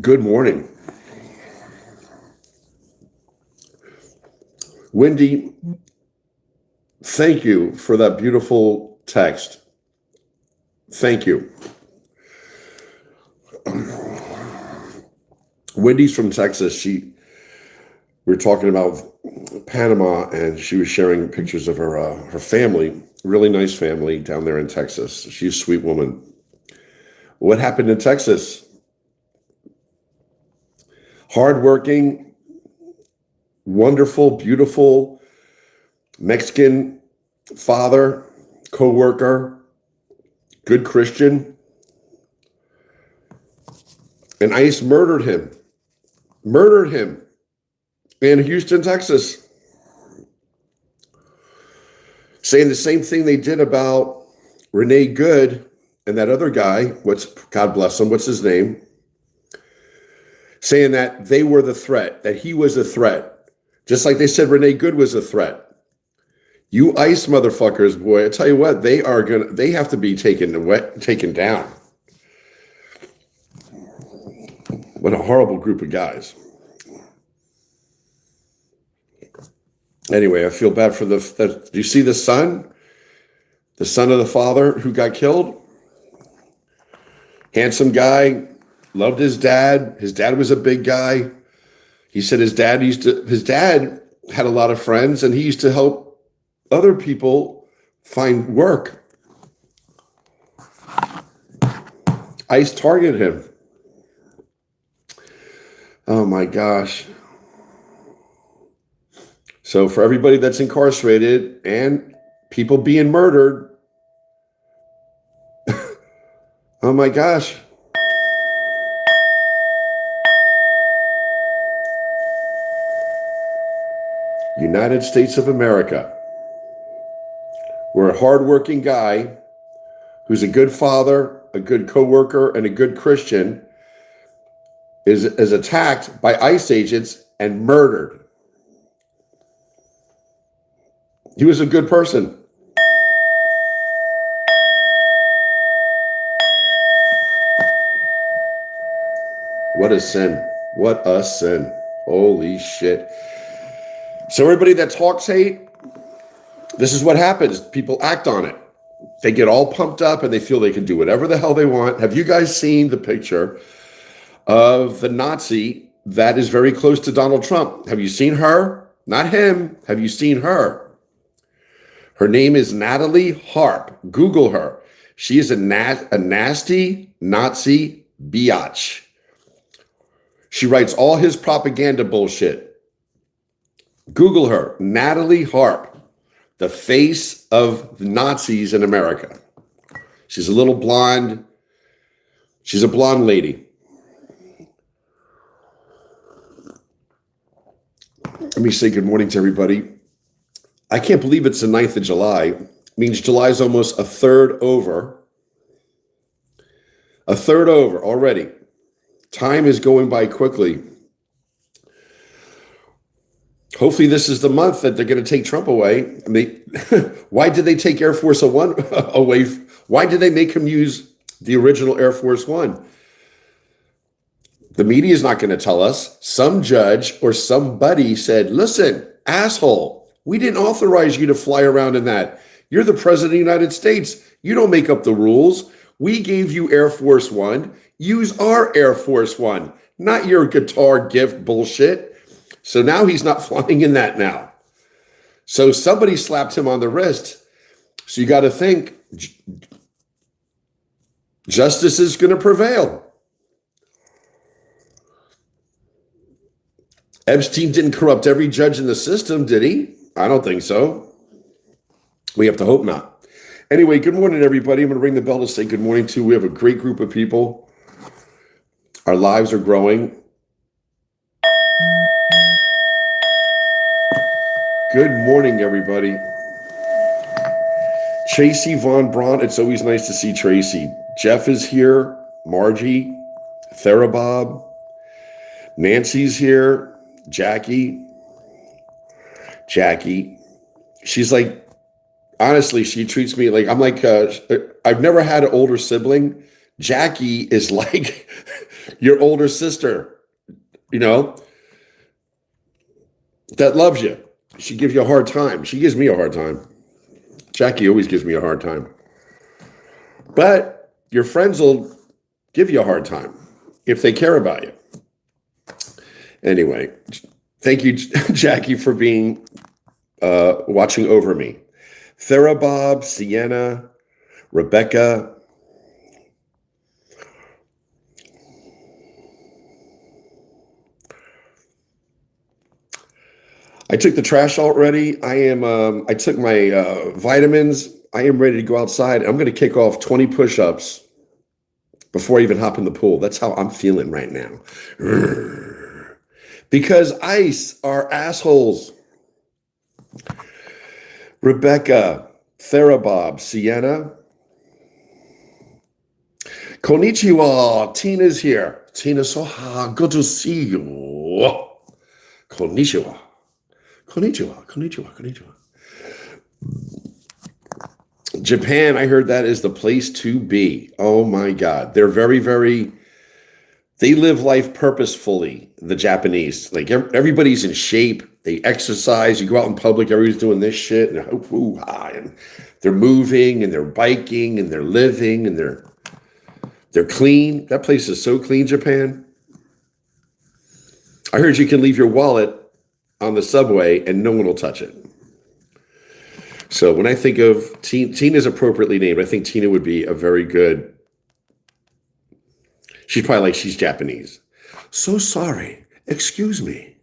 Good morning. Wendy, thank you for that beautiful text. Thank you. Wendy's from Texas. We were talking about Panama, and she was sharing pictures of her family, really nice family down there in Texas. She's a sweet woman. What happened in Texas? Hardworking, wonderful, beautiful Mexican father, co-worker, good Christian. And ICE murdered him in Houston, Texas. Saying the same thing they did about Renee Good and that other guy, God bless him, what's his name? Saying that they were the threat, that he was a threat. Just like they said Renee Good was a threat. You ICE motherfuckers, boy, I tell you what, they have to be taken down. What a horrible group of guys. Anyway, I feel bad for do you see the son? The son of the father who got killed? Handsome guy, loved his dad. His dad was a big guy. He said his dad had a lot of friends, and he used to help other people find work. ICE targeted him. Oh my gosh. So for everybody that's incarcerated and people being murdered, oh my gosh. United States of America, where a hardworking guy who's a good father, a good coworker, and a good Christian is attacked by ICE agents and murdered. He was a good person. What a sin. What a sin. Holy shit. So everybody that talks hate, this is what happens. People act on it. They get all pumped up and they feel they can do whatever the hell they want. Have you guys seen the picture of the Nazi that is very close to Donald Trump? Have you seen her? Not him. Have you seen her? Her name is Natalie Harp. Google her. She is a nasty Nazi biatch. She writes all his propaganda bullshit. Google her. Natalie Harp, the face of the Nazis in America. She's a little blonde, She's a blonde lady. Let me say good morning to everybody. I can't believe it's the 9th of July. It means July is almost a third over. A third over already. Time is going by quickly. Hopefully this is the month that they're going to take Trump away. I mean, why did they take Air Force One away? Why did they make him use the original Air Force One? The media is not going to tell us. Some judge or somebody said, listen, asshole, we didn't authorize you to fly around in that. You're the president of the United States. You don't make up the rules. We gave you Air Force One. Use our Air Force One, not your guitar gift bullshit. So now he's not flying in that now. So somebody slapped him on the wrist. So you got to think justice is going to prevail. Epstein didn't corrupt every judge in the system, did he? I don't think so. We have to hope not. Anyway, good morning, everybody. I'm going to ring the bell to say good morning to. We have a great group of people. Our lives are growing. Good morning, everybody. Tracy Von Braun. It's always nice to see Tracy. Jeff is here. Margie. Therabob. Nancy's here. Jackie. She's like, honestly, she treats me like, I'm like, I've never had an older sibling. Jackie is like your older sister, you know, that loves you. She gives you a hard time. She gives me a hard time. Jackie always gives me a hard time. But your friends will give you a hard time if they care about you. Anyway, thank you, Jackie, for being watching over me. Therabob, Sienna, Rebecca. I took the trash out already. I took my vitamins. I am ready to go outside. I'm going to kick off 20 push-ups before I even hop in the pool. That's how I'm feeling right now. Because ICE are assholes. Rebecca, Therabob, Sienna. Konnichiwa, Tina's here. Tina Soha, good to see you. Konnichiwa. Japan, I heard that is the place to be. Oh my God. They're they live life purposefully, the Japanese. Like everybody's in shape. They exercise. You go out in public, everybody's doing this shit. And they're moving and they're biking and they're living and they're clean. That place is so clean, Japan. I heard you can leave your wallet on the subway and no one will touch it. So when I think of Tina's appropriately named, I think Tina would be a very good. She's probably like, she's Japanese. So sorry. Excuse me.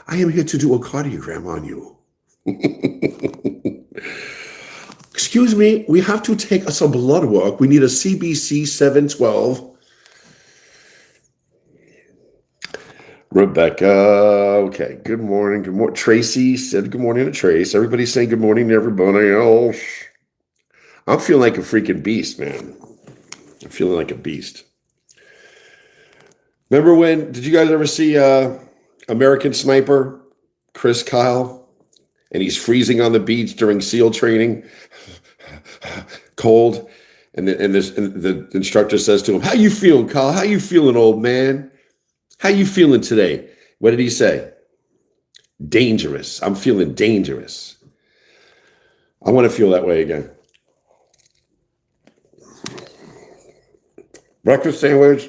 I am here to do a cardiogram on you. Excuse me. We have to take some blood work. We need a CBC 712. Rebecca. Okay. Good morning. Good morning. Tracy said good morning to Trace. Everybody's saying good morning to everybody else. I'm feeling like a freaking beast, man. I'm feeling like a beast. Remember did you guys ever see American Sniper, Chris Kyle? And he's freezing on the beach during SEAL training, cold. And the instructor says to him, how you feeling, Kyle? How you feeling, old man? How you feeling today? What did he say? Dangerous. I'm feeling dangerous. I want to feel that way again. Breakfast sandwich.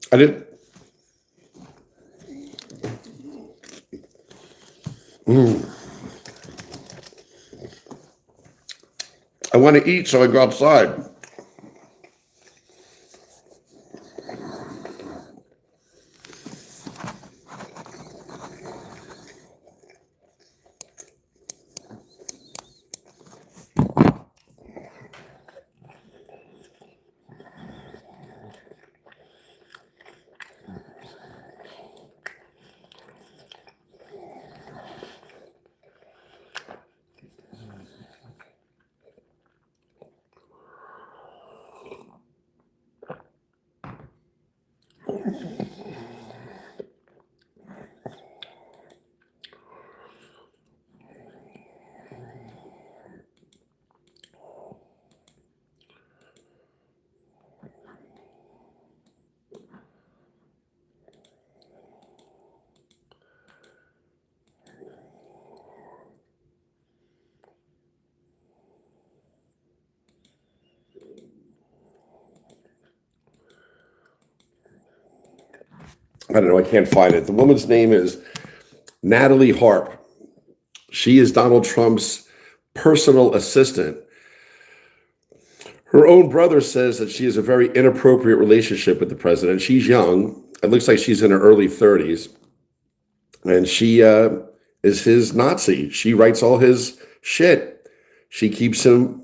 I didn't. I want to eat, so I go outside. I don't know. I can't find it. The woman's name is Natalie Harp. She is Donald Trump's personal assistant. Her own brother says that she has a very inappropriate relationship with the president. She's young. It looks like she's in her early 30s. And she is his Nazi. She writes all his shit. She keeps him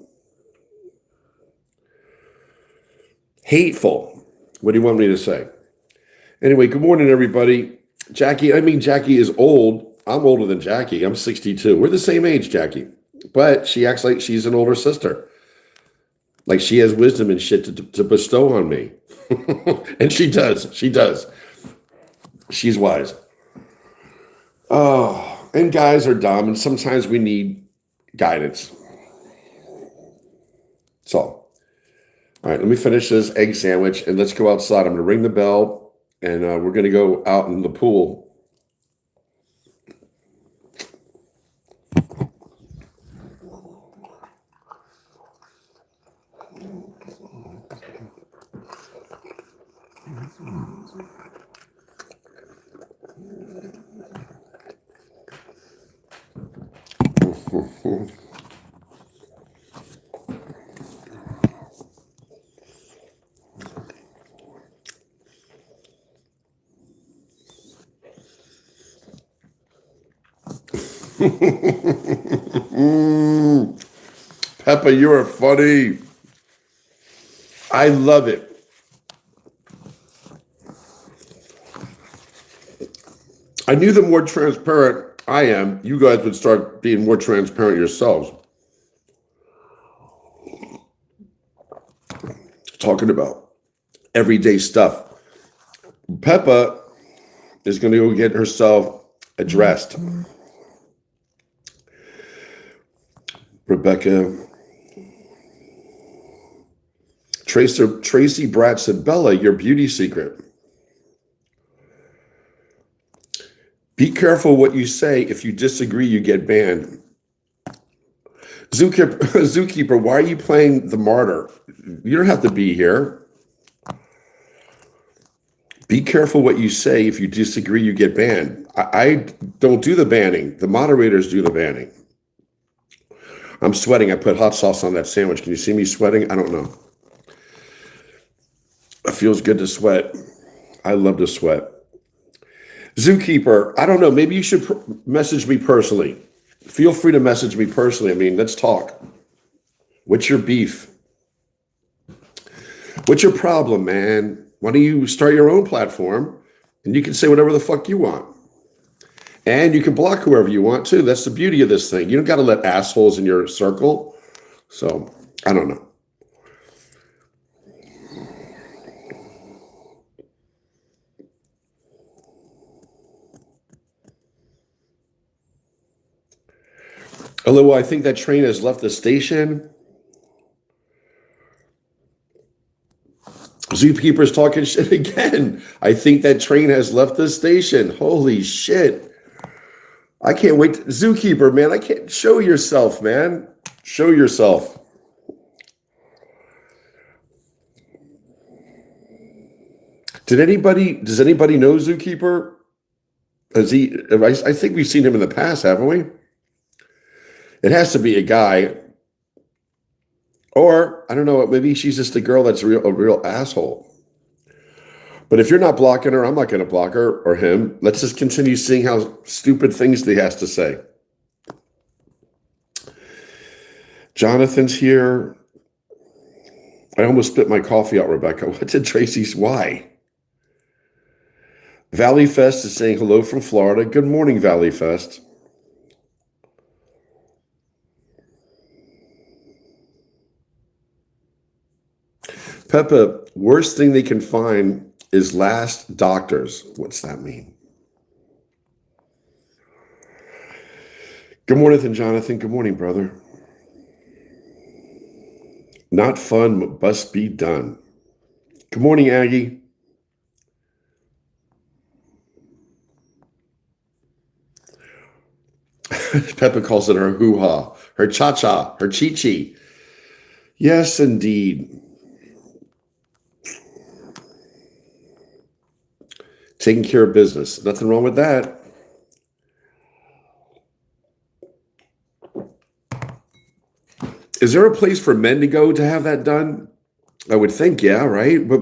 hateful. What do you want me to say? Anyway, good morning, everybody. Jackie is old. I'm older than Jackie. I'm 62. We're the same age, Jackie. But she acts like she's an older sister. Like she has wisdom and shit to bestow on me. And she does. She does. She's wise. Oh, and guys are dumb, and sometimes we need guidance. So, all right, let me finish this egg sandwich, and let's go outside. I'm going to ring the bell, and we're going to go out in the pool. Peppa, you are funny. I love it. I knew the more transparent I am, you guys would start being more transparent yourselves. Talking about everyday stuff. Peppa is going to go get herself addressed. Rebecca. Tracy Bratt said, Bella, your beauty secret. Be careful what you say. If you disagree, you get banned. Zookeeper, why are you playing the martyr? You don't have to be here. Be careful what you say. If you disagree, you get banned. I don't do the banning. The moderators do the banning. I'm sweating. I put hot sauce on that sandwich. Can you see me sweating? I don't know. It feels good to sweat. I love to sweat. Zookeeper, I don't know. Maybe you should message me personally. Feel free to message me personally. I mean, let's talk. What's your beef? What's your problem, man? Why don't you start your own platform and you can say whatever the fuck you want? And you can block whoever you want too. That's the beauty of this thing. You don't got to let assholes in your circle. So, I don't know. Although I think that train has left the station. Zookeeper's talking shit again. I think that train has left the station. Holy shit. I can't wait. Zookeeper, man, I can't. Show yourself, man. Show yourself. Does anybody know Zookeeper? Has he? I think we've seen him in the past, haven't we? It has to be a guy, or I don't know. Maybe she's just a girl that's a real asshole. But if you're not blocking her, I'm not going to block her or him. Let's just continue seeing how stupid things he has to say. Jonathan's here. I almost spit my coffee out, Rebecca. What did Tracy's? Why? Valley Fest is saying hello from Florida. Good morning, Valley Fest. Peppa, worst thing they can find is last doctors. What's that mean? Good morning, Jonathan. Good morning, brother. Not fun, but must be done. Good morning, Aggie. Peppa calls it her hoo-ha, her cha-cha, her chi-chi. Yes, indeed. Taking care of business. Nothing wrong with that. Is there a place for men to go to have that done? I would think, yeah, right? But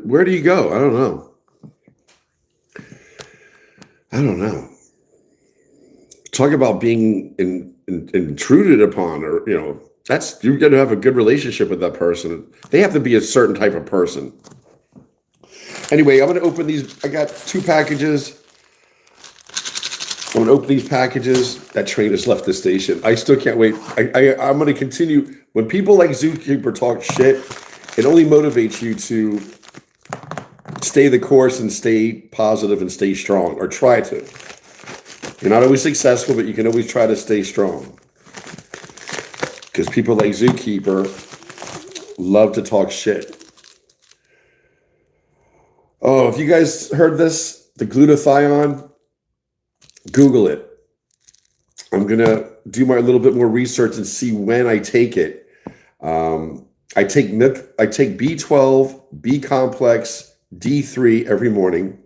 where do you go? I don't know. Talk about being intruded upon, or, that's, you've got to have a good relationship with that person. They have to be a certain type of person. Anyway, I'm going to open these. I got 2 packages. I'm going to open these packages. That train has left the station. I still can't wait. I'm going to continue. When people like Zookeeper talk shit, it only motivates you to stay the course and stay positive and stay strong, or try to. You're not always successful, but you can always try to stay strong. Because people like Zookeeper love to talk shit. Oh, if you guys heard this, the glutathione, Google it. I'm going to do my little bit more research and see when I take it. I take B12, B complex, D3 every morning.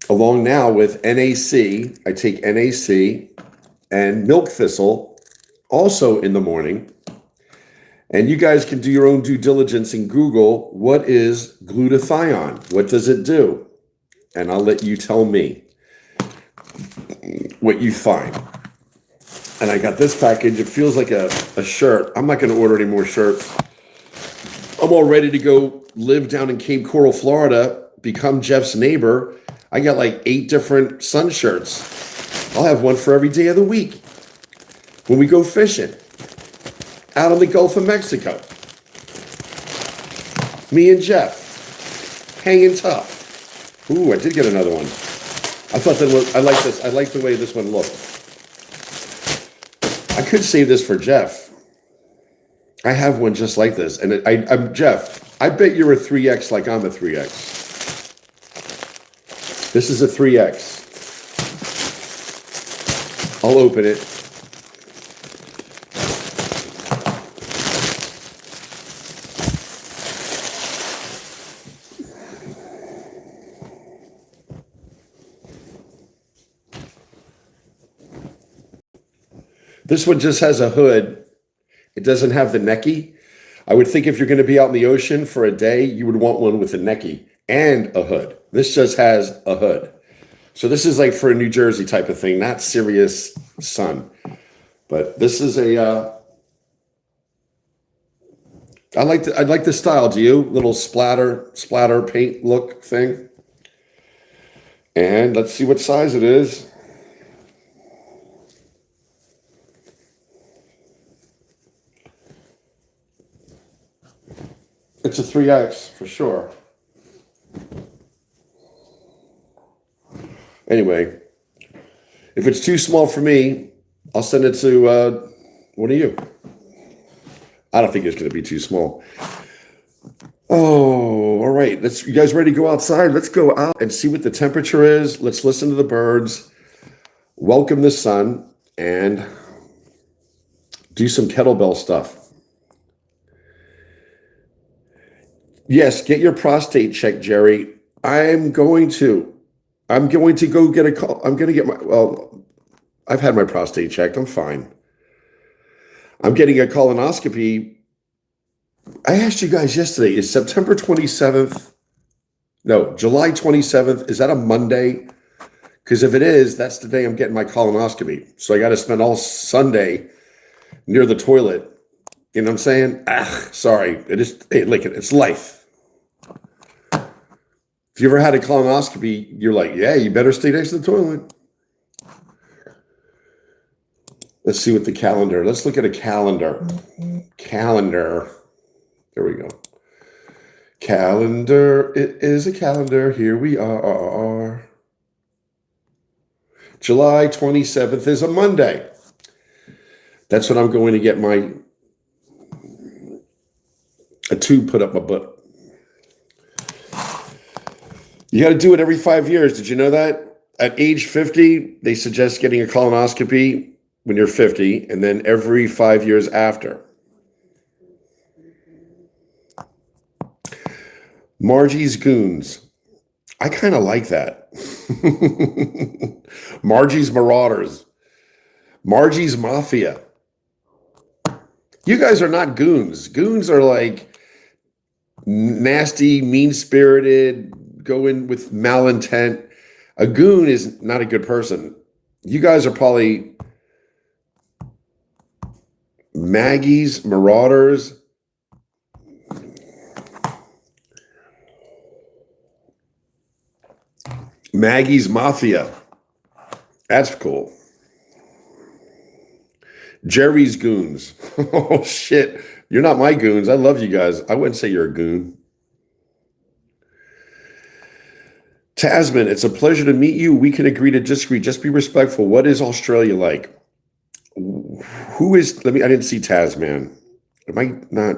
Along now with NAC, I take NAC and milk thistle also in the morning. And you guys can do your own due diligence and Google, what is glutathione? What does it do? And I'll let you tell me what you find. And I got this package. It feels like a shirt. I'm not going to order any more shirts. I'm all ready to go live down in Cape Coral, Florida, become Jeff's neighbor. I got like 8 different sun shirts. I'll have one for every day of the week. When we go fishing out in the Gulf of Mexico. Me and Jeff, hanging tough. Ooh, I did get another one. I thought that I like this. I like the way this one looked. I could save this for Jeff. I have one just like this. And I'm Jeff, I bet you're a 3X like I'm a 3X. This is a 3X. I'll open it. This one just has a hood. It doesn't have the necky. I would think if you're going to be out in the ocean for a day, you would want one with a necky and a hood. This just has a hood. So this is like for a New Jersey type of thing, not serious sun. But this is a, I like the style. Do you? Little splatter paint look thing. And let's see what size it is. It's a 3X for sure. Anyway, if it's too small for me, I'll send it to one of you. I don't think it's going to be too small. Oh, all right. You guys ready to go outside? Let's go out and see what the temperature is. Let's listen to the birds, welcome the sun, and do some kettlebell stuff. Yes, get your prostate checked, Jerry. I'm going to. I'm going to go get a call. I'm going to get I've had my prostate checked. I'm fine. I'm getting a colonoscopy. I asked you guys yesterday, is September 27th? No, July 27th. Is that a Monday? Because if it is, that's the day I'm getting my colonoscopy. So I got to spend all Sunday near the toilet. You know what I'm saying? Sorry. It is, hey, look, it's life. If you ever had a colonoscopy, you're like, yeah, you better stay next to the toilet. Let's see what the calendar. Let's look at a calendar. Calendar. There we go. Calendar. It is a calendar. Here we are. July 27th is a Monday. That's when I'm going to get a tube put up my butt. You got to do it every 5 years. Did you know that? At age 50, they suggest getting a colonoscopy when you're 50, and then every 5 years after. Margie's Goons. I kind of like that. Margie's Marauders. Margie's Mafia. You guys are not goons. Goons are like nasty, mean-spirited, go in with malintent. A goon is not a good person. You guys are probably Maggie's Marauders. Maggie's Mafia. That's cool. Jerry's Goons. Oh, shit. You're not my goons. I love you guys. I wouldn't say you're a goon. Tasman, it's a pleasure to meet you. We can agree to disagree. Just be respectful. What is Australia like? Who is, I didn't see Tasman. Am I not?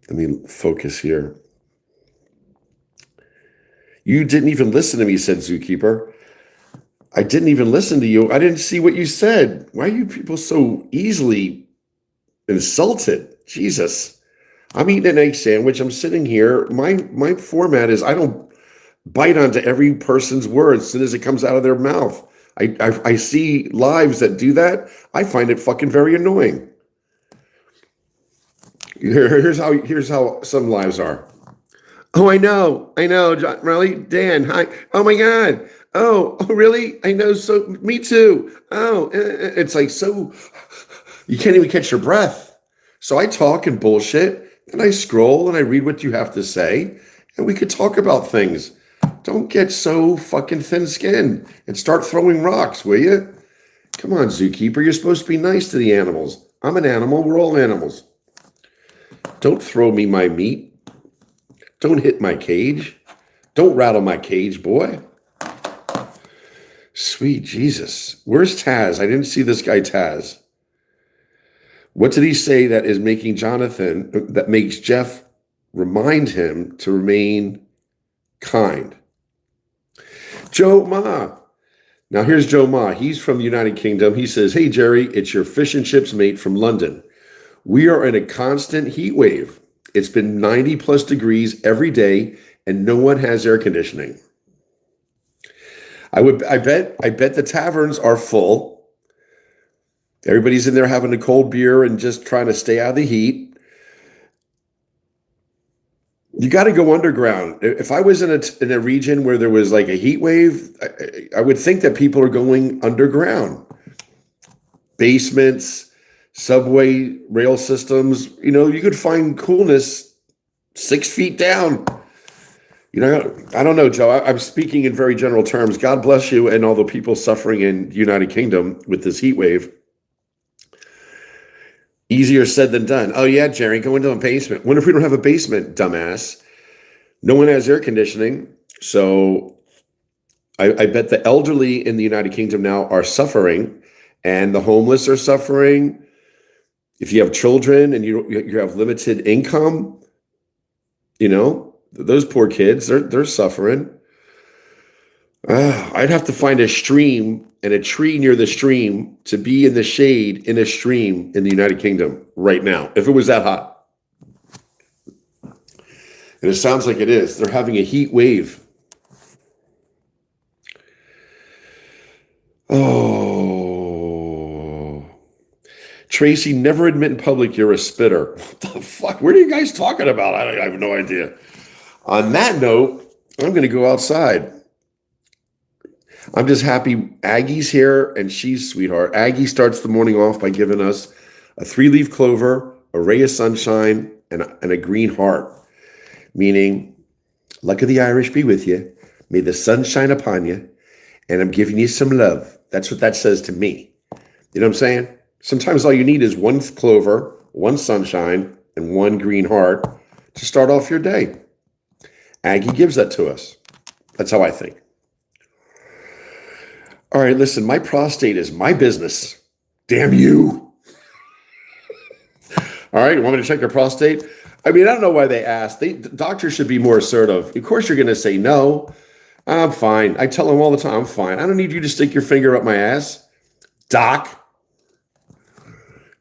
Let me focus here. You didn't even listen to me, said Zookeeper. I didn't even listen to you. I didn't see what you said. Why are you people so easily insulted? Jesus. I'm eating an egg sandwich. I'm sitting here. My format is I don't bite onto every person's words as soon as it comes out of their mouth. I see lives that do that. I find it fucking very annoying. Here's how some lives are. Oh, I know, John, really? Dan, hi. Oh my God. Oh, really? I know. So me too. Oh, it's like, so you can't even catch your breath. So I talk and bullshit and I scroll and I read what you have to say and we could talk about things. Don't get so fucking thin-skinned and start throwing rocks, will you? Come on, Zookeeper. You're supposed to be nice to the animals. I'm an animal. We're all animals. Don't throw me my meat. Don't hit my cage. Don't rattle my cage, boy. Sweet Jesus. Where's Taz? I didn't see this guy Taz. What did he say that is making Jonathan, that makes Jeff remind him to remain kind? Joe Ma. Now here's Joe Ma. He's from the United Kingdom. He says, hey, Jerry, it's your fish and chips mate from London. We are in a constant heat wave. It's been 90 plus degrees every day and no one has air conditioning. I bet the taverns are full. Everybody's in there having a cold beer and just trying to stay out of the heat. You got to go underground. If I was in a region where there was like a heat wave, I would think that people are going underground. Basements, subway rail systems, you could find coolness 6 feet down. I don't know, Joe. I'm speaking in very general terms. God bless you and all the people suffering in the United Kingdom with this heat wave. Easier said than done. Oh, yeah, Jerry, go into a basement. What if we don't have a basement, dumbass? No one has air conditioning. So I bet the elderly in the United Kingdom now are suffering and the homeless are suffering. If you have children and you have limited income, those poor kids, they're suffering. I'd have to find a stream and a tree near the stream to be in the shade in a stream in the United Kingdom right now, if it was that hot. And it sounds like it is. They're having a heat wave. Tracy, never admit in public you're a spitter. What the fuck? What are you guys talking about? I have no idea. On that note, I'm going to go outside. I'm just happy Aggie's here, and she's sweetheart. Aggie starts the morning off by giving us a 3-leaf clover, a ray of sunshine, and a green heart, meaning, luck of the Irish be with you. May the sun shine upon you, and I'm giving you some love. That's what that says to me. You know what I'm saying? Sometimes all you need is 1 clover, 1 sunshine, and 1 green heart to start off your day. Aggie gives that to us. That's how I think. All right, listen, my prostate is my business. Damn you. All right, you want me to check your prostate? I mean, I don't know why they ask. Doctors should be more assertive. Of course, you're going to say no. I'm fine. I tell them all the time, I'm fine. I don't need you to stick your finger up my ass. Doc.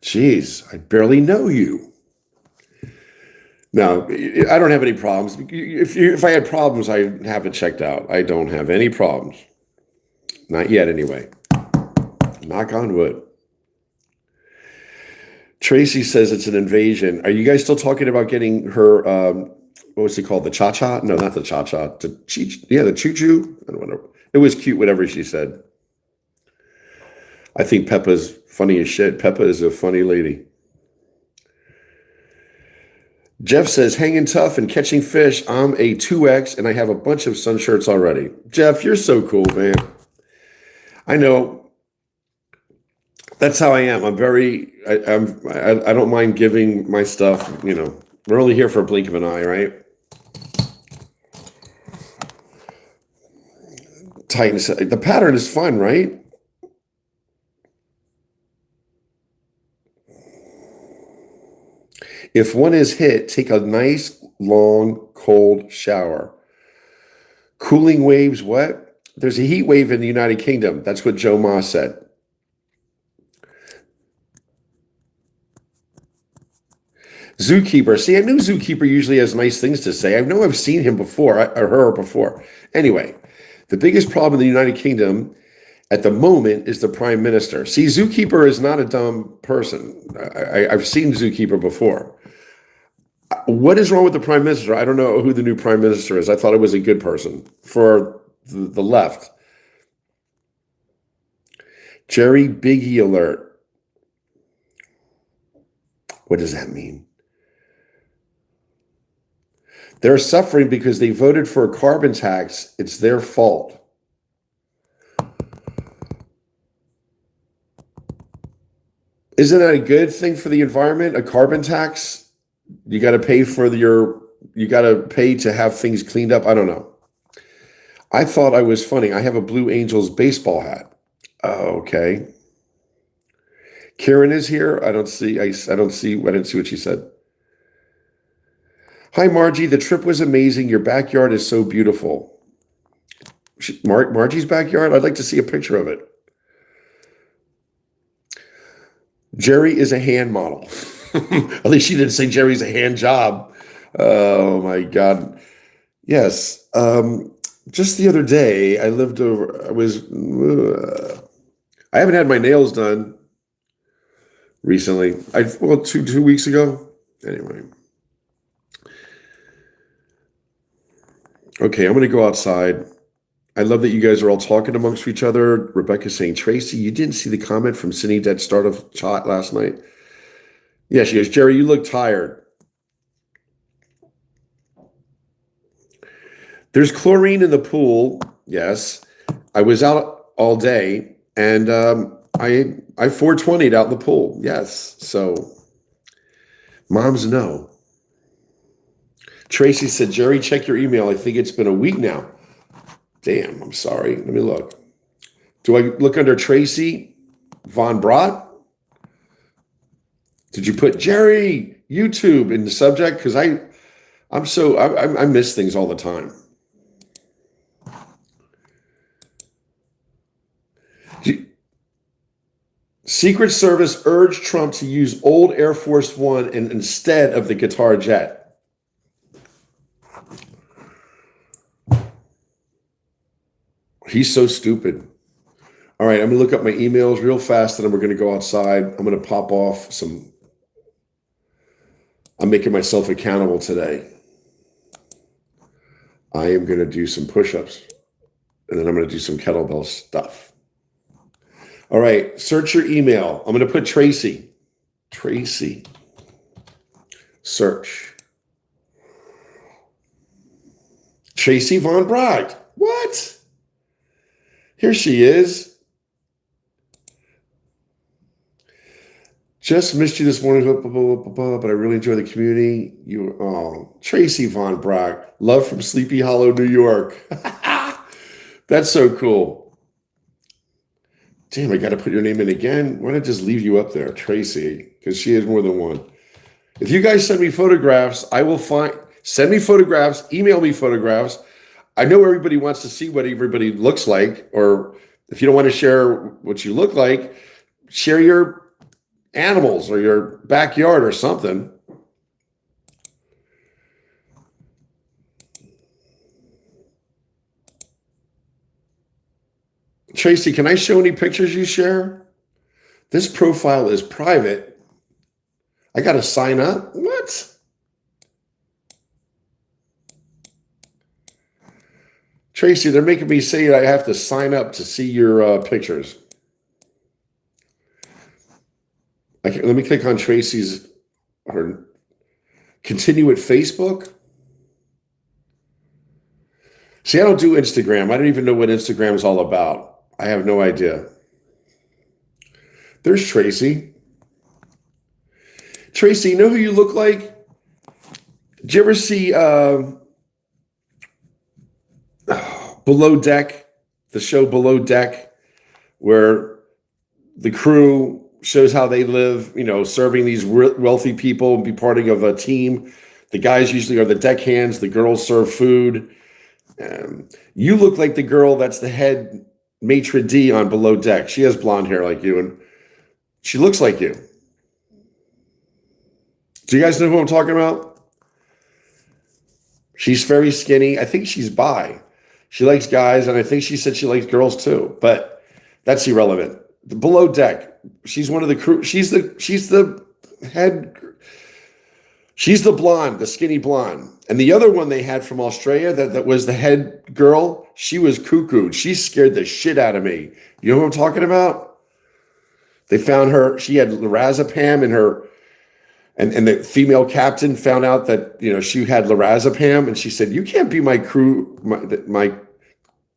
Jeez, I barely know you. No, I don't have any problems. If I had problems, I'd have it checked out. I don't have any problems. Not yet, anyway. Knock on wood. Tracy says it's an invasion. Are you guys still talking about getting her, what was it called? The cha-cha? No, not the cha-cha. The choo-choo? I don't know. It was cute, whatever she said. I think Peppa's funny as shit. Peppa is a funny lady. Jeff says, hanging tough and catching fish. I'm a 2X, and I have a bunch of sun shirts already. Jeff, you're so cool, man. I know. That's how I am. I don't mind giving my stuff, you know. We're only here for a blink of an eye, right? Titan said, the pattern is fun, right? If one is hit, take a nice, long, cold shower. Cooling waves, what? There's a heat wave in the United Kingdom. That's what Joe Ma said. Zookeeper. See, I knew Zookeeper usually has nice things to say. I know I've seen him before, or her before. Anyway, the biggest problem in the United Kingdom at the moment is the Prime Minister. See, Zookeeper is not a dumb person. I've seen Zookeeper before. What is wrong with the Prime Minister? I don't know who the new Prime Minister is. I thought it was a good person for the left. Jerry Biggie alert. What does that mean? They're suffering because they voted for a carbon tax. It's their fault. Isn't that a good thing for the environment? A carbon tax? You got to pay to have things cleaned up. I don't know. I thought I was funny. I have a Blue Angels baseball hat. Oh, okay. Karen is here. I didn't see what she said. Hi, Margie. The trip was amazing. Your backyard is so beautiful. Margie's backyard? I'd like to see a picture of it. Jerry is a hand model. At least she didn't say Jerry's a hand job. Oh, my God. Yes. Just the other day, I haven't had my nails done recently. 2 weeks ago. Anyway. Okay, I'm going to go outside. I love that you guys are all talking amongst each other. Rebecca's saying, Tracy, you didn't see the comment from Cindy at start of chat last night? Yeah, she goes, Jerry, you look tired. There's chlorine in the pool. Yes. I was out all day, and I 420'd out in the pool. Yes. So moms know. Tracy said, Jerry, check your email. I think it's been a week now. Damn, I'm sorry. Let me look. Do I look under Tracy Von Brott? Did you put Jerry YouTube in the subject? Because I miss things all the time. Secret Service urged Trump to use old Air Force One instead of the Qatar jet. He's so stupid. All right, I'm going to look up my emails real fast, and then we're going to go outside. I'm going to pop off some. I'm making myself accountable today. I am going to do some push-ups, and then I'm going to do some kettlebell stuff. All right, search your email. I'm going to put Tracy. Tracy. Search. Tracy Von Bragg. What? Here she is. Just missed you this morning, but I really enjoy the community. Tracy Von Bragg. Love from Sleepy Hollow, New York. That's so cool. Damn, I got to put your name in again. Why don't I just leave you up there, Tracy? Because she has more than one. If you guys send me photographs, I will send me photographs, email me photographs. I know everybody wants to see what everybody looks like, or if you don't want to share what you look like, share your animals or your backyard or something. Tracy, can I show any pictures you share? This profile is private. I got to sign up? What? Tracy, they're making me say I have to sign up to see your pictures. Let me click on Tracy's, or continue with Facebook. See, I don't do Instagram. I don't even know what Instagram is all about. I have no idea. There's Tracy. Tracy, you know who you look like? Did you ever see Below Deck, the show Below Deck, where the crew shows how they live, serving these wealthy people and be part of a team. The guys usually are the deckhands. The girls serve food. You look like the girl that's the head maitre d' on Below Deck. She has blonde hair like you, and she looks like you. Do you guys know who I'm talking about? She's very skinny. I think she's bi. She likes guys, and I think she said she likes girls too, but that's irrelevant. The Below Deck, she's one of the crew. She's the head. She's the blonde, the skinny blonde. And the other one they had from Australia that was the head girl, she was cuckoo. She scared the shit out of me. You know who I'm talking about? They found her. She had lorazepam in her. And the female captain found out that, she had lorazepam, and she said, "You can't be my crew, my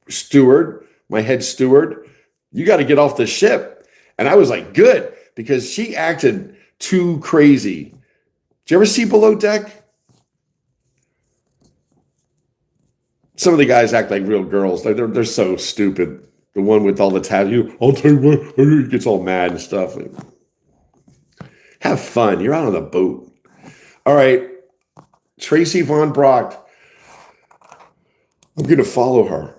steward, my head steward. You got to get off the ship." And I was like, good, because she acted too crazy. Did you ever see Below Deck? Some of the guys act like real girls. They're so stupid. The one with all the tattoos, I'll tell you what, he gets all mad and stuff. Have fun. You're out on the boat. All right. Tracy Von Bragg. I'm going to follow her.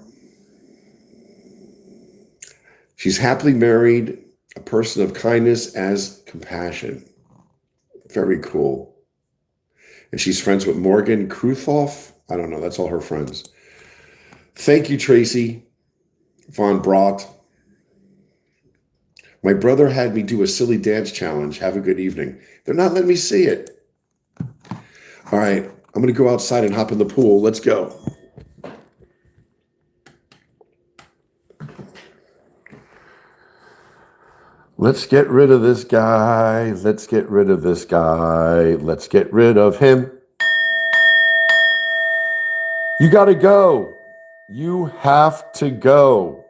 She's happily married, a person of kindness as compassion. Very cool. And she's friends with Morgan Kruthoff. I don't know. That's all her friends. Thank you, Tracy Von Bragg. My brother had me do a silly dance challenge. Have a good evening. They're not letting me see it. All right. I'm going to go outside and hop in the pool. Let's go. Let's get rid of this guy. Let's get rid of this guy. Let's get rid of him. You got to go. You have to go.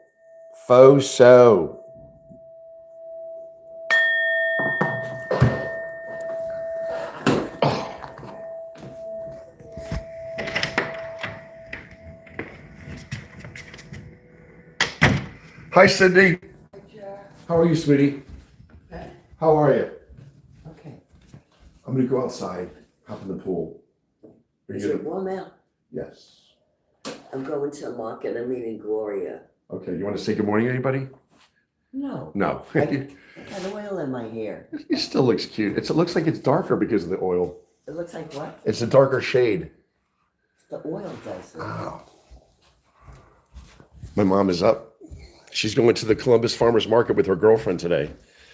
Faux show. Hi, Cindy. Hi, Jack. How are you, sweetie? Okay. How are you? Okay. I'm going to go outside, hop in the pool. Is it warm out? Yes. I'm going to the market. I'm meeting Gloria. Okay, you want to say good morning, anybody? No. No. I got oil in my hair. It still looks cute. It looks like it's darker because of the oil. It looks like what? It's a darker shade. The oil does it. Wow. My mom is up. She's going to the Columbus Farmers Market with her girlfriend today.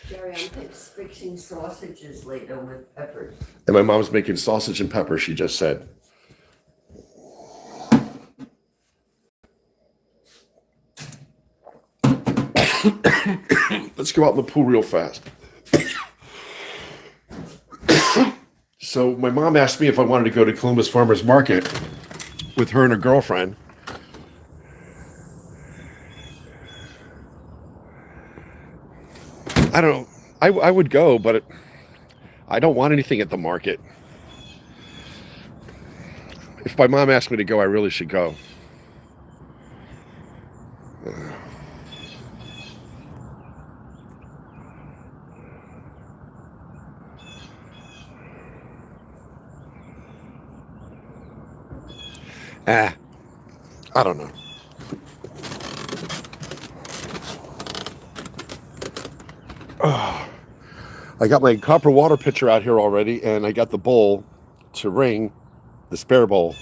Jerry, I'm fixing sausages later with peppers. And my mom's making sausage and pepper, she just said. Let's go out in the pool real fast. So my mom asked me if I wanted to go to Columbus Farmers Market with her and her girlfriend. I don't know. I would go, but I don't want anything at the market. If my mom asked me to go, I really should go. I don't know. I got my copper water pitcher out here already, and I got the bowl to ring, the spare bowl.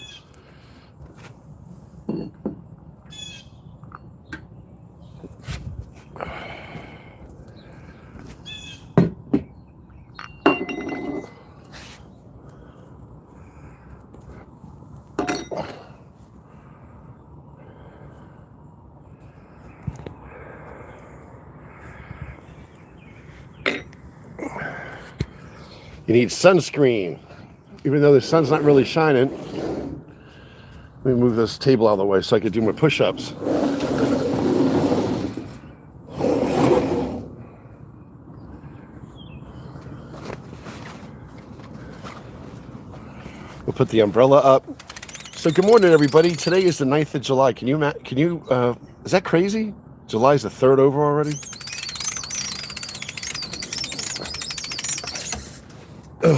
You need sunscreen, even though the sun's not really shining. Let me move this table out of the way so I can do my push-ups. We'll put the umbrella up. So good morning, everybody. Today is the 9th of July. Can you, is that crazy? July's the 3rd over already? All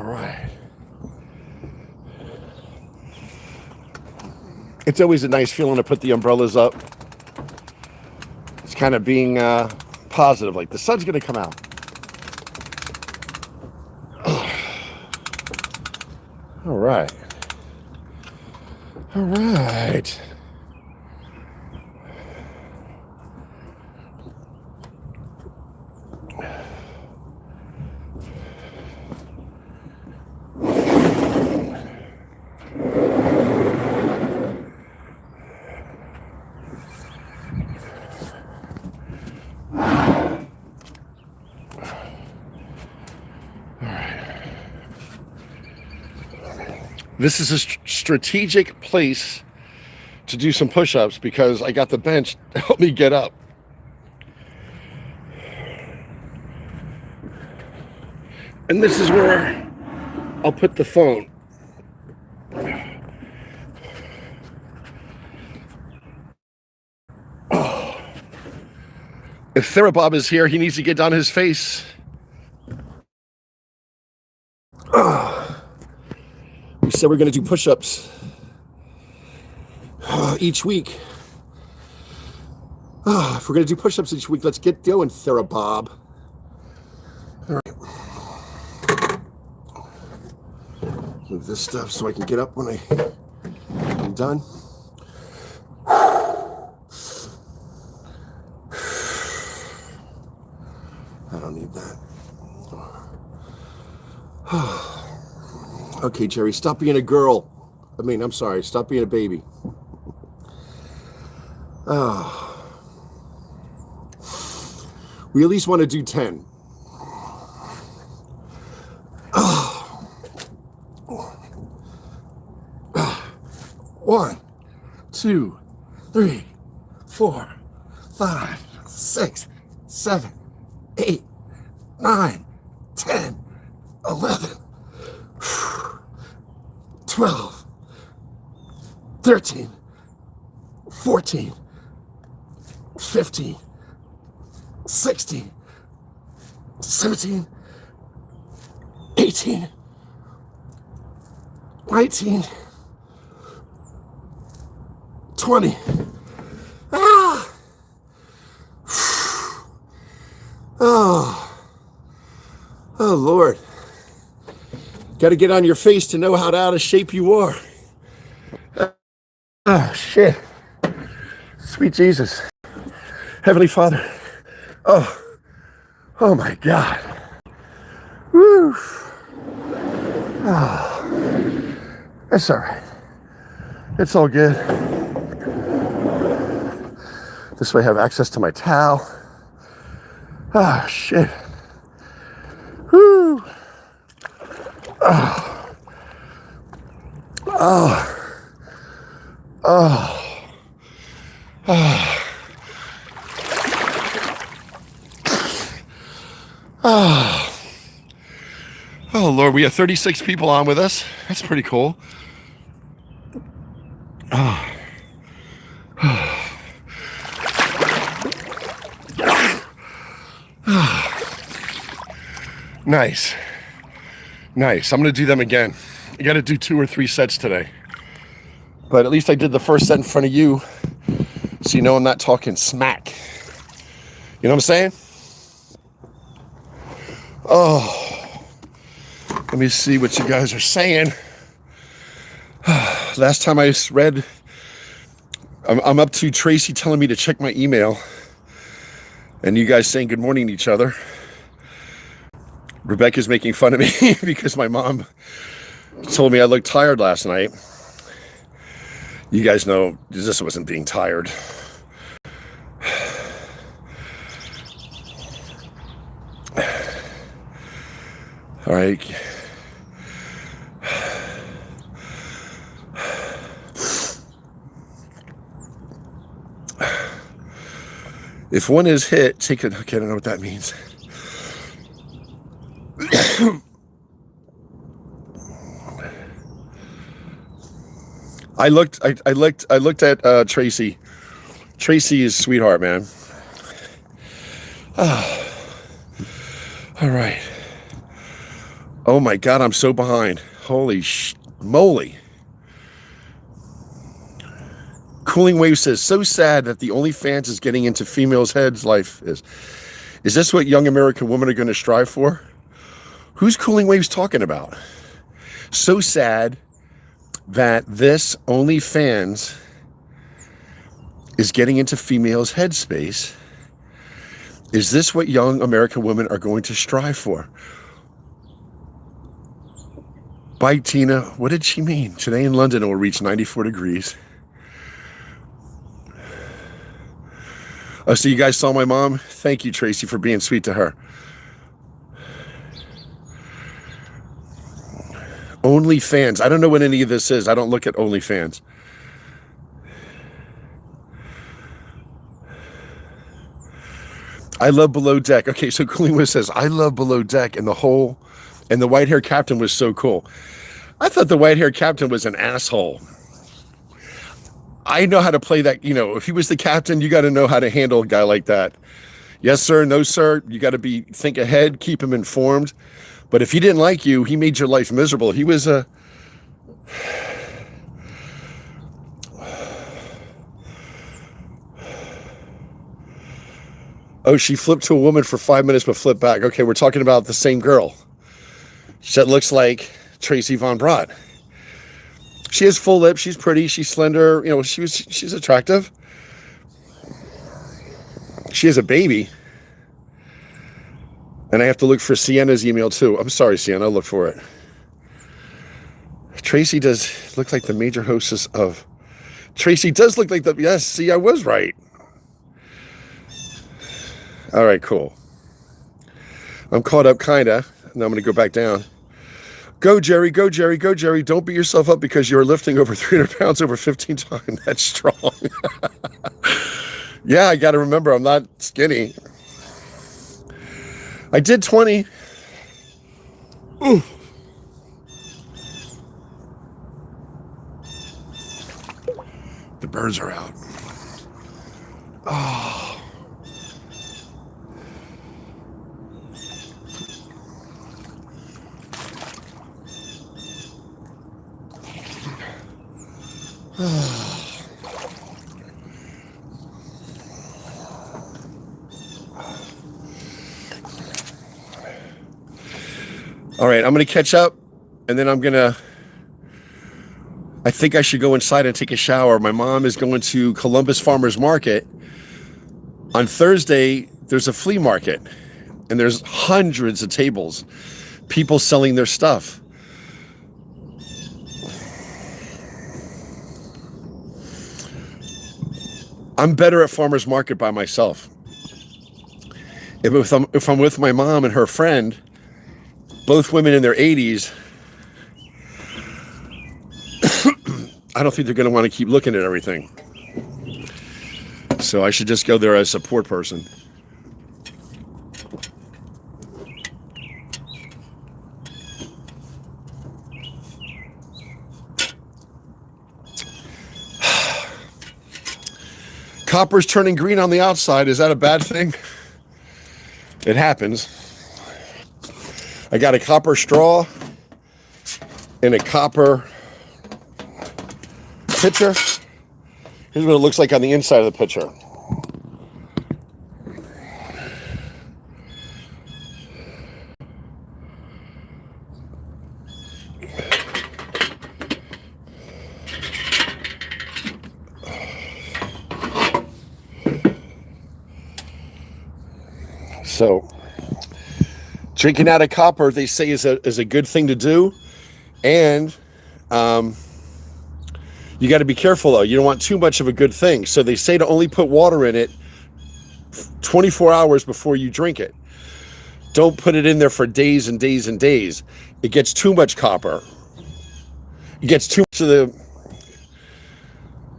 right. It's always a nice feeling to put the umbrellas up. It's kind of being positive, like the sun's going to come out. All right. All right. This is a strategic place to do some push-ups because I got the bench to help me get up. And this is where I'll put the phone. Oh. If Therabob is here, he needs to get down his face. We said we're going to do push-ups each week. If we're going to do push-ups each week, let's get going, Therabob. All right. Move this stuff so I can get up when I'm done. I don't need that. Okay, Jerry, stop being a girl. I'm sorry, stop being a baby. We at least want to do 10. 1, 2, 3, 4, 5, 6, 7, 8, 9, 10, 11, 12, 13, 14, 15, 16, 17, 18, 19, 20. Oh, Lord. Got to get on your face to know how out of shape you are. Oh, shit. Sweet Jesus. Heavenly Father. Oh my God. Woo. Oh, that's all right. It's all good. This way I have access to my towel. Oh, shit. Woo. Oh. Oh. Oh. Oh. Oh. Oh, Lord, we have 36 people on with us. That's pretty cool. Oh. Nice. Nice. I'm going to do them again. I got to do 2 or 3 sets today. But at least I did the first set in front of you, so you know I'm not talking smack. You know what I'm saying? Oh, let me see what you guys are saying. Last time I read, I'm up to Tracy telling me to check my email, and you guys saying good morning to each other. Rebecca's making fun of me because my mom told me I looked tired last night. You guys know this wasn't being tired. All right. If one is hit, take it. Okay, I don't know what that means. I looked at Tracy. Tracy is sweetheart, man. Oh. All right. Oh my God, I'm so behind. Holy moly. Cooling Wave says, so sad that the OnlyFans is getting into females' heads life is. Is this what young American women are going to strive for? Who's Cooling Waves talking about? So sad that this OnlyFans is getting into females' headspace. Is this what young American women are going to strive for? Bye, Tina. What did she mean? Today in London, it will reach 94 degrees. Oh, so you guys saw my mom? Thank you, Tracy, for being sweet to her. OnlyFans. I don't know what any of this is. I don't look at OnlyFans. I love Below Deck. Okay, so Collingwood says, I love Below Deck, and the white hair captain was so cool. I thought the white hair captain was an asshole. I know how to play that. You know, if he was the captain, you got to know how to handle a guy like that. Yes, sir. No, sir. You got to think ahead, keep him informed. But if he didn't like you, he made your life miserable. He was a... Oh, she flipped to a woman for 5 minutes but flipped back. Okay, we're talking about the same girl. That looks like Tracy Von Brott. She has full lips. She's pretty. She's slender. You know, she's attractive. She has a baby. And I have to look for Sienna's email too. I'm sorry, Sienna. I'll look for it. Tracy does look like the major hostess of... Tracy does look like the... Yes, see, I was right. All right, cool. I'm caught up, kinda. Now I'm going to go back down. Go, Jerry. Go, Jerry. Go, Jerry. Don't beat yourself up because you're lifting over 300 pounds over 15 times. That's strong. Yeah, I got to remember, I'm not skinny. I did 20. Ooh. The birds are out. Oh. All right, I'm going to catch up and then I think I should go inside and take a shower. My mom is going to Columbus Farmers Market. On Thursday, there's a flea market, and there's hundreds of tables, people selling their stuff. I'm better at farmers market by myself. If I'm with my mom and her friend, both women in their 80s, I don't think they're going to want to keep looking at everything. So I should just go there as a support person. Copper's turning green on the outside. Is that a bad thing? It happens. I got a copper straw and a copper pitcher. Here's what it looks like on the inside of the pitcher. So, drinking out of copper, they say, is a good thing to do, and you got to be careful though. You don't want too much of a good thing. So they say to only put water in it 24 hours before you drink it. Don't put it in there for days and days and days. It gets too much copper. It gets too much of the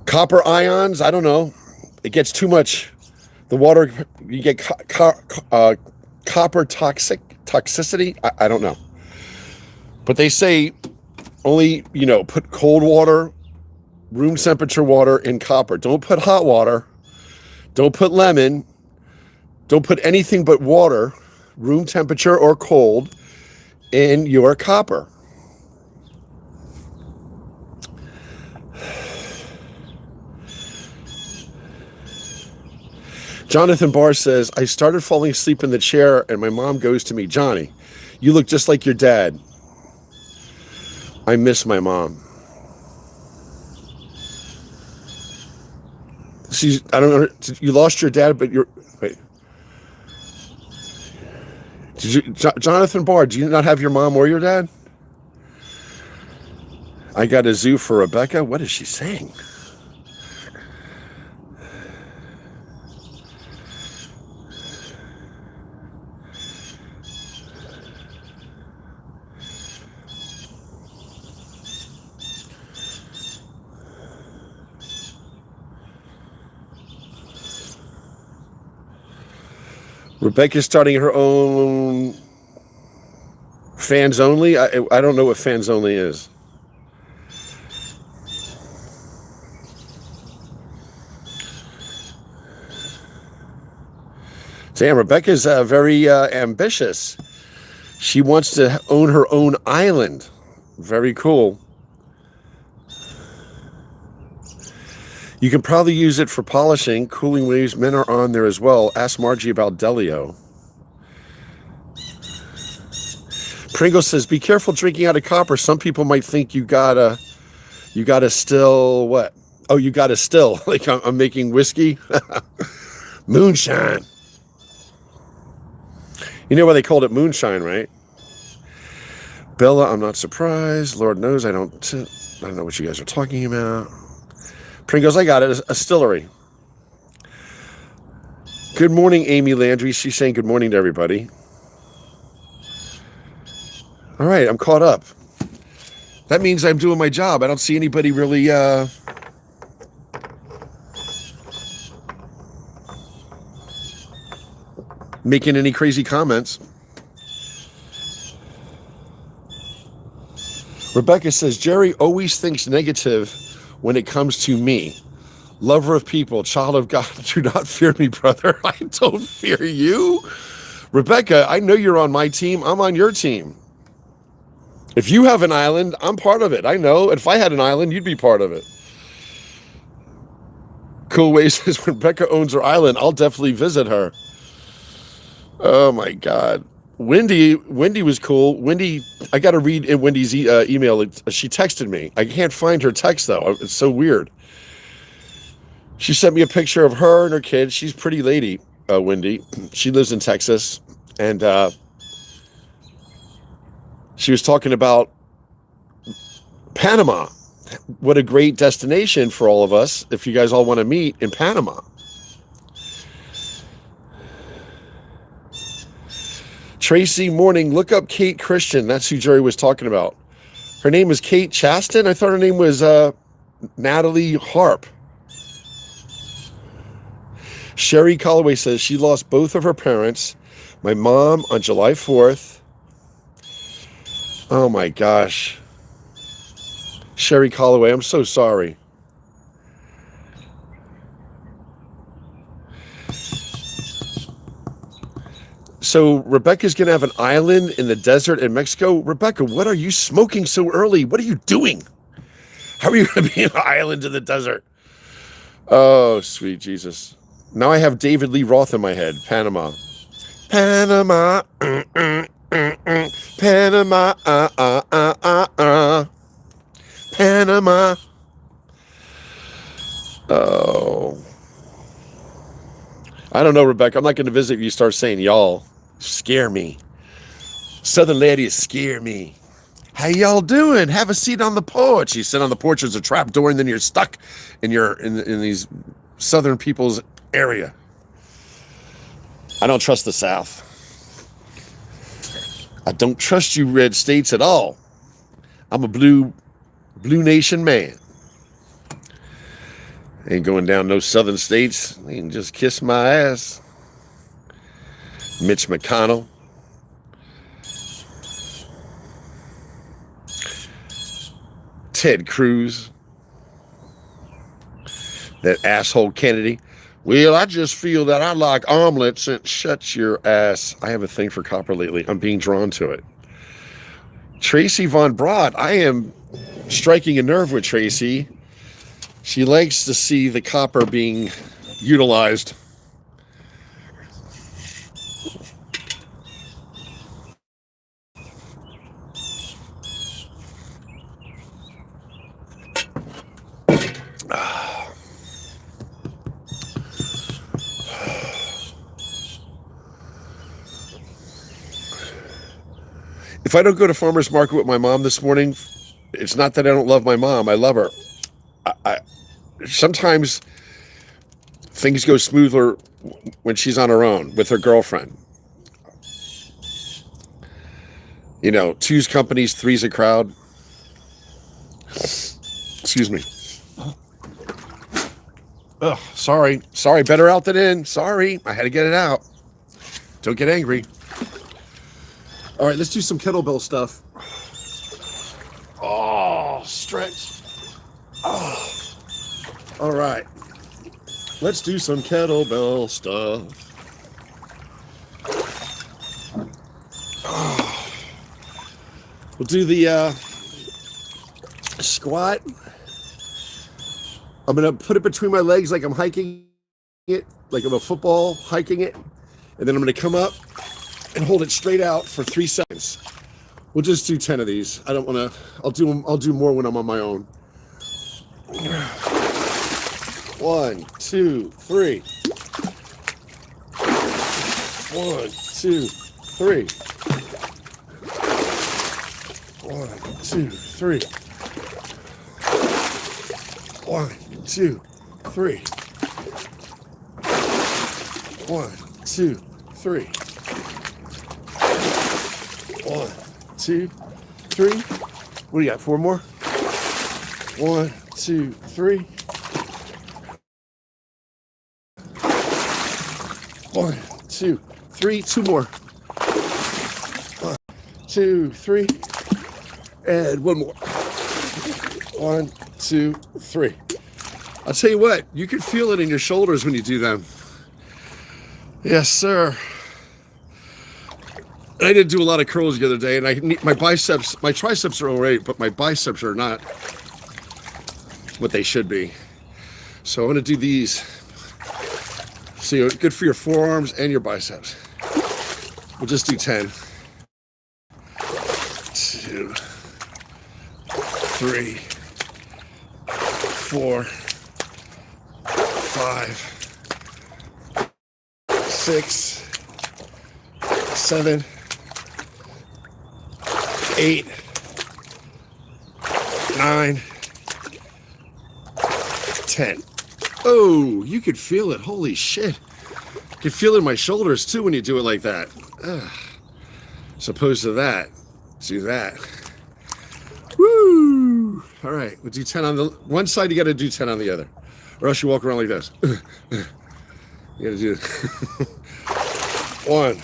copper ions. I don't know. It gets too much. The water, you get copper toxicity. I don't know. But they say only, put cold water, room temperature water in copper. Don't put hot water. Don't put lemon. Don't put anything but water, room temperature or cold, in your copper. Jonathan Barr says, I started falling asleep in the chair and my mom goes to me, Johnny, you look just like your dad. I miss my mom. I don't know, you lost your dad, but wait. Jonathan Barr, do you not have your mom or your dad? I got a zoo for Rebecca. What is she saying? Rebecca's starting her own fans only. I don't know what fans only is. Damn, Rebecca's very ambitious. She wants to own her own island. Very cool. You can probably use it for polishing. Cooling waves, men are on there as well. Ask Margie about Delio. Pringle says, be careful drinking out of copper. Some people might think you gotta still what? Oh, you gotta still. Like I'm making whiskey. Moonshine. You know why they called it moonshine, right? Bella, I'm not surprised. Lord knows I don't know what you guys are talking about. Pringles, I got it. A distillery. Good morning, Amy Landry. She's saying good morning to everybody. All right, I'm caught up. That means I'm doing my job. I don't see anybody really making any crazy comments. Rebecca says, Jerry always thinks negative when it comes to me. Lover of people, child of God, do not fear me, brother. I don't fear you. Rebecca, I know you're on my team. I'm on your team. If you have an island, I'm part of it. I know. If I had an island, you'd be part of it. Cool Way says, when Rebecca owns her island, I'll definitely visit her. Oh, my God. Wendy was cool. Wendy, I got to read in Wendy's email. She texted me. I can't find her text though. It's so weird. She sent me a picture of her and her kids. She's a pretty lady, Wendy. She lives in Texas, and she was talking about Panama. What a great destination for all of us if you guys all want to meet in Panama. Tracy Morning, look up Kate Christian. That's who Jerry was talking about. Her name is Kate Chaston. I thought her name was Natalie Harp. Sherry Calloway says she lost both of her parents. My mom on July 4th. Oh my gosh. Sherry Calloway, I'm so sorry. So Rebecca's going to have an island in the desert in Mexico. Rebecca, what are you smoking so early? What are you doing? How are you going to be an island in the desert? Oh, sweet Jesus. Now I have David Lee Roth in my head. Panama. Panama. Panama. Panama. Oh. I don't know, Rebecca. I'm not going to visit if you start saying y'all. Scare me. Southern ladies scare me. How y'all doing? Have a seat on the porch. You sit on the porch, there's a trap door, and then you're stuck in these Southern people's area. I don't trust the South. I don't trust you red states at all. I'm a blue nation man. Ain't going down no southern states. They can just kiss my ass. Mitch McConnell. Ted Cruz. That asshole Kennedy. Well, I just feel that I like omelets and shut your ass. I have a thing for copper lately. I'm being drawn to it. Tracy Von Broad. I am striking a nerve with Tracy. She likes to see the copper being utilized. If I don't go to farmer's market with my mom this morning, it's not that I don't love my mom. I love her. Sometimes things go smoother when she's on her own with her girlfriend. You know, two's companies, three's a crowd. Excuse me. Oh, sorry. Better out than in. Sorry. I had to get it out. Don't get angry. All right, let's do some kettlebell stuff. Oh, stretch. Oh. All right. Let's do some kettlebell stuff. Oh. We'll do the squat. I'm going to put it between my legs like I'm hiking it, like I'm a football hiking it. And then I'm going to come up and hold it straight out for 3 seconds. We'll just do 10 of these. I don't want to, I'll do more when I'm on my own. 1, 2, 3. 1, 2, 3. 1, 2, 3. 1, 2, 3. 1, 2, 3. 1, 2, 3. What do you got? 4 more? 1, 2, 3. 1, 2, 3. 2 more. 1, 2, 3. And 1 more. 1, 2, 3. I'll tell you what, you can feel it in your shoulders when you do them. Yes, sir. I did do a lot of curls the other day, and my triceps are all right, but my biceps are not what they should be. So I'm going to do these. So good for your forearms and your biceps. We'll just do 10. 2, 3, 4, 5, 6, 7, 8, 9, 10. Oh, you could feel it. Holy shit. You could feel it in my shoulders too when you do it like that. As opposed to that. Do that. Woo! All right, we'll do 10 on the one side. You got to do 10 on the other, or else you walk around like this. You got to do 1,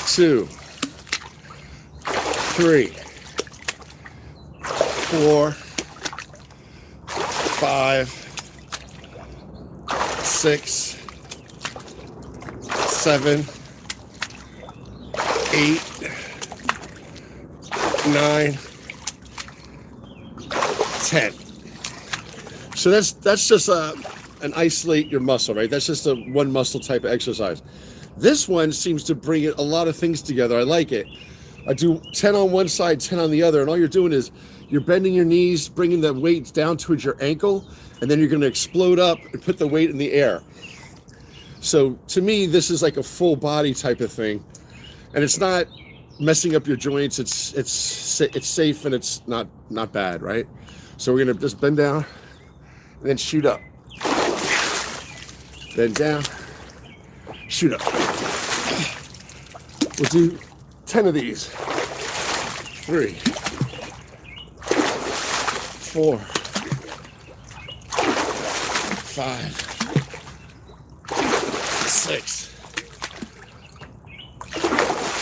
2, 3, 4, 5, 6, 7, 8, 9, 10. So that's just an isolate your muscle, right? That's just a one muscle type of exercise. This one seems to bring a lot of things together. I like it. I do 10 on one side, 10 on the other, and all you're doing is you're bending your knees, bringing the weight down towards your ankle, and then you're going to explode up and put the weight in the air. So to me, this is like a full body type of thing, and it's not messing up your joints. It's safe and it's not bad, right? So we're going to just bend down and then shoot up. Bend down, shoot up. We'll do 10 of these. 3, 4, 5, 6,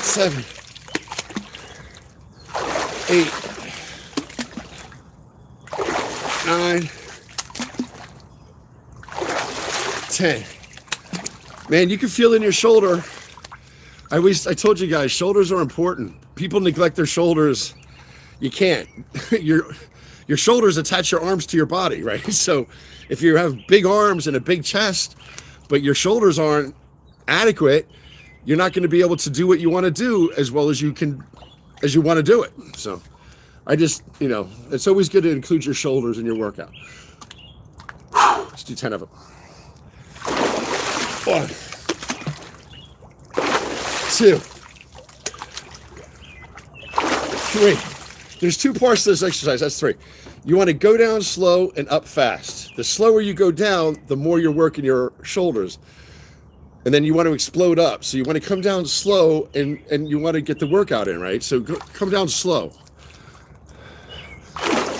7, 8, 9, 10. Man, you can feel it in your shoulder. I told you guys, shoulders are important. People neglect their shoulders. You can't. Your shoulders attach your arms to your body, right? So if you have big arms and a big chest, but your shoulders aren't adequate, you're not going to be able to do what you want to do as well as you want to do it. So I just, it's always good to include your shoulders in your workout. Let's do 10 of them. 1, 2, 3. There's 2 parts to this exercise. That's 3. You want to go down slow and up fast. The slower you go down, the more you're working your shoulders. And then you want to explode up. So you want to come down slow and you want to get the workout in, right? So come down slow.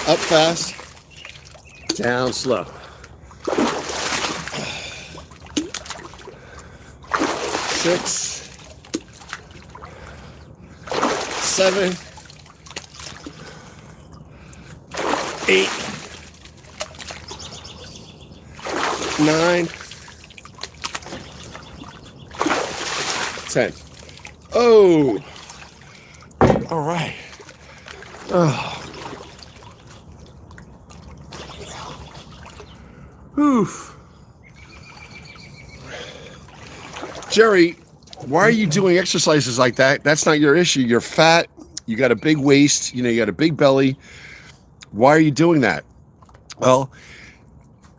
Up fast, down slow. 6, 7, 8, 9, 10. Oh, all right. Oh. Oof. Jerry, why are you doing exercises like that? That's not your issue. You're fat. You got a big waist. You got a big belly. Why are you doing that? Well,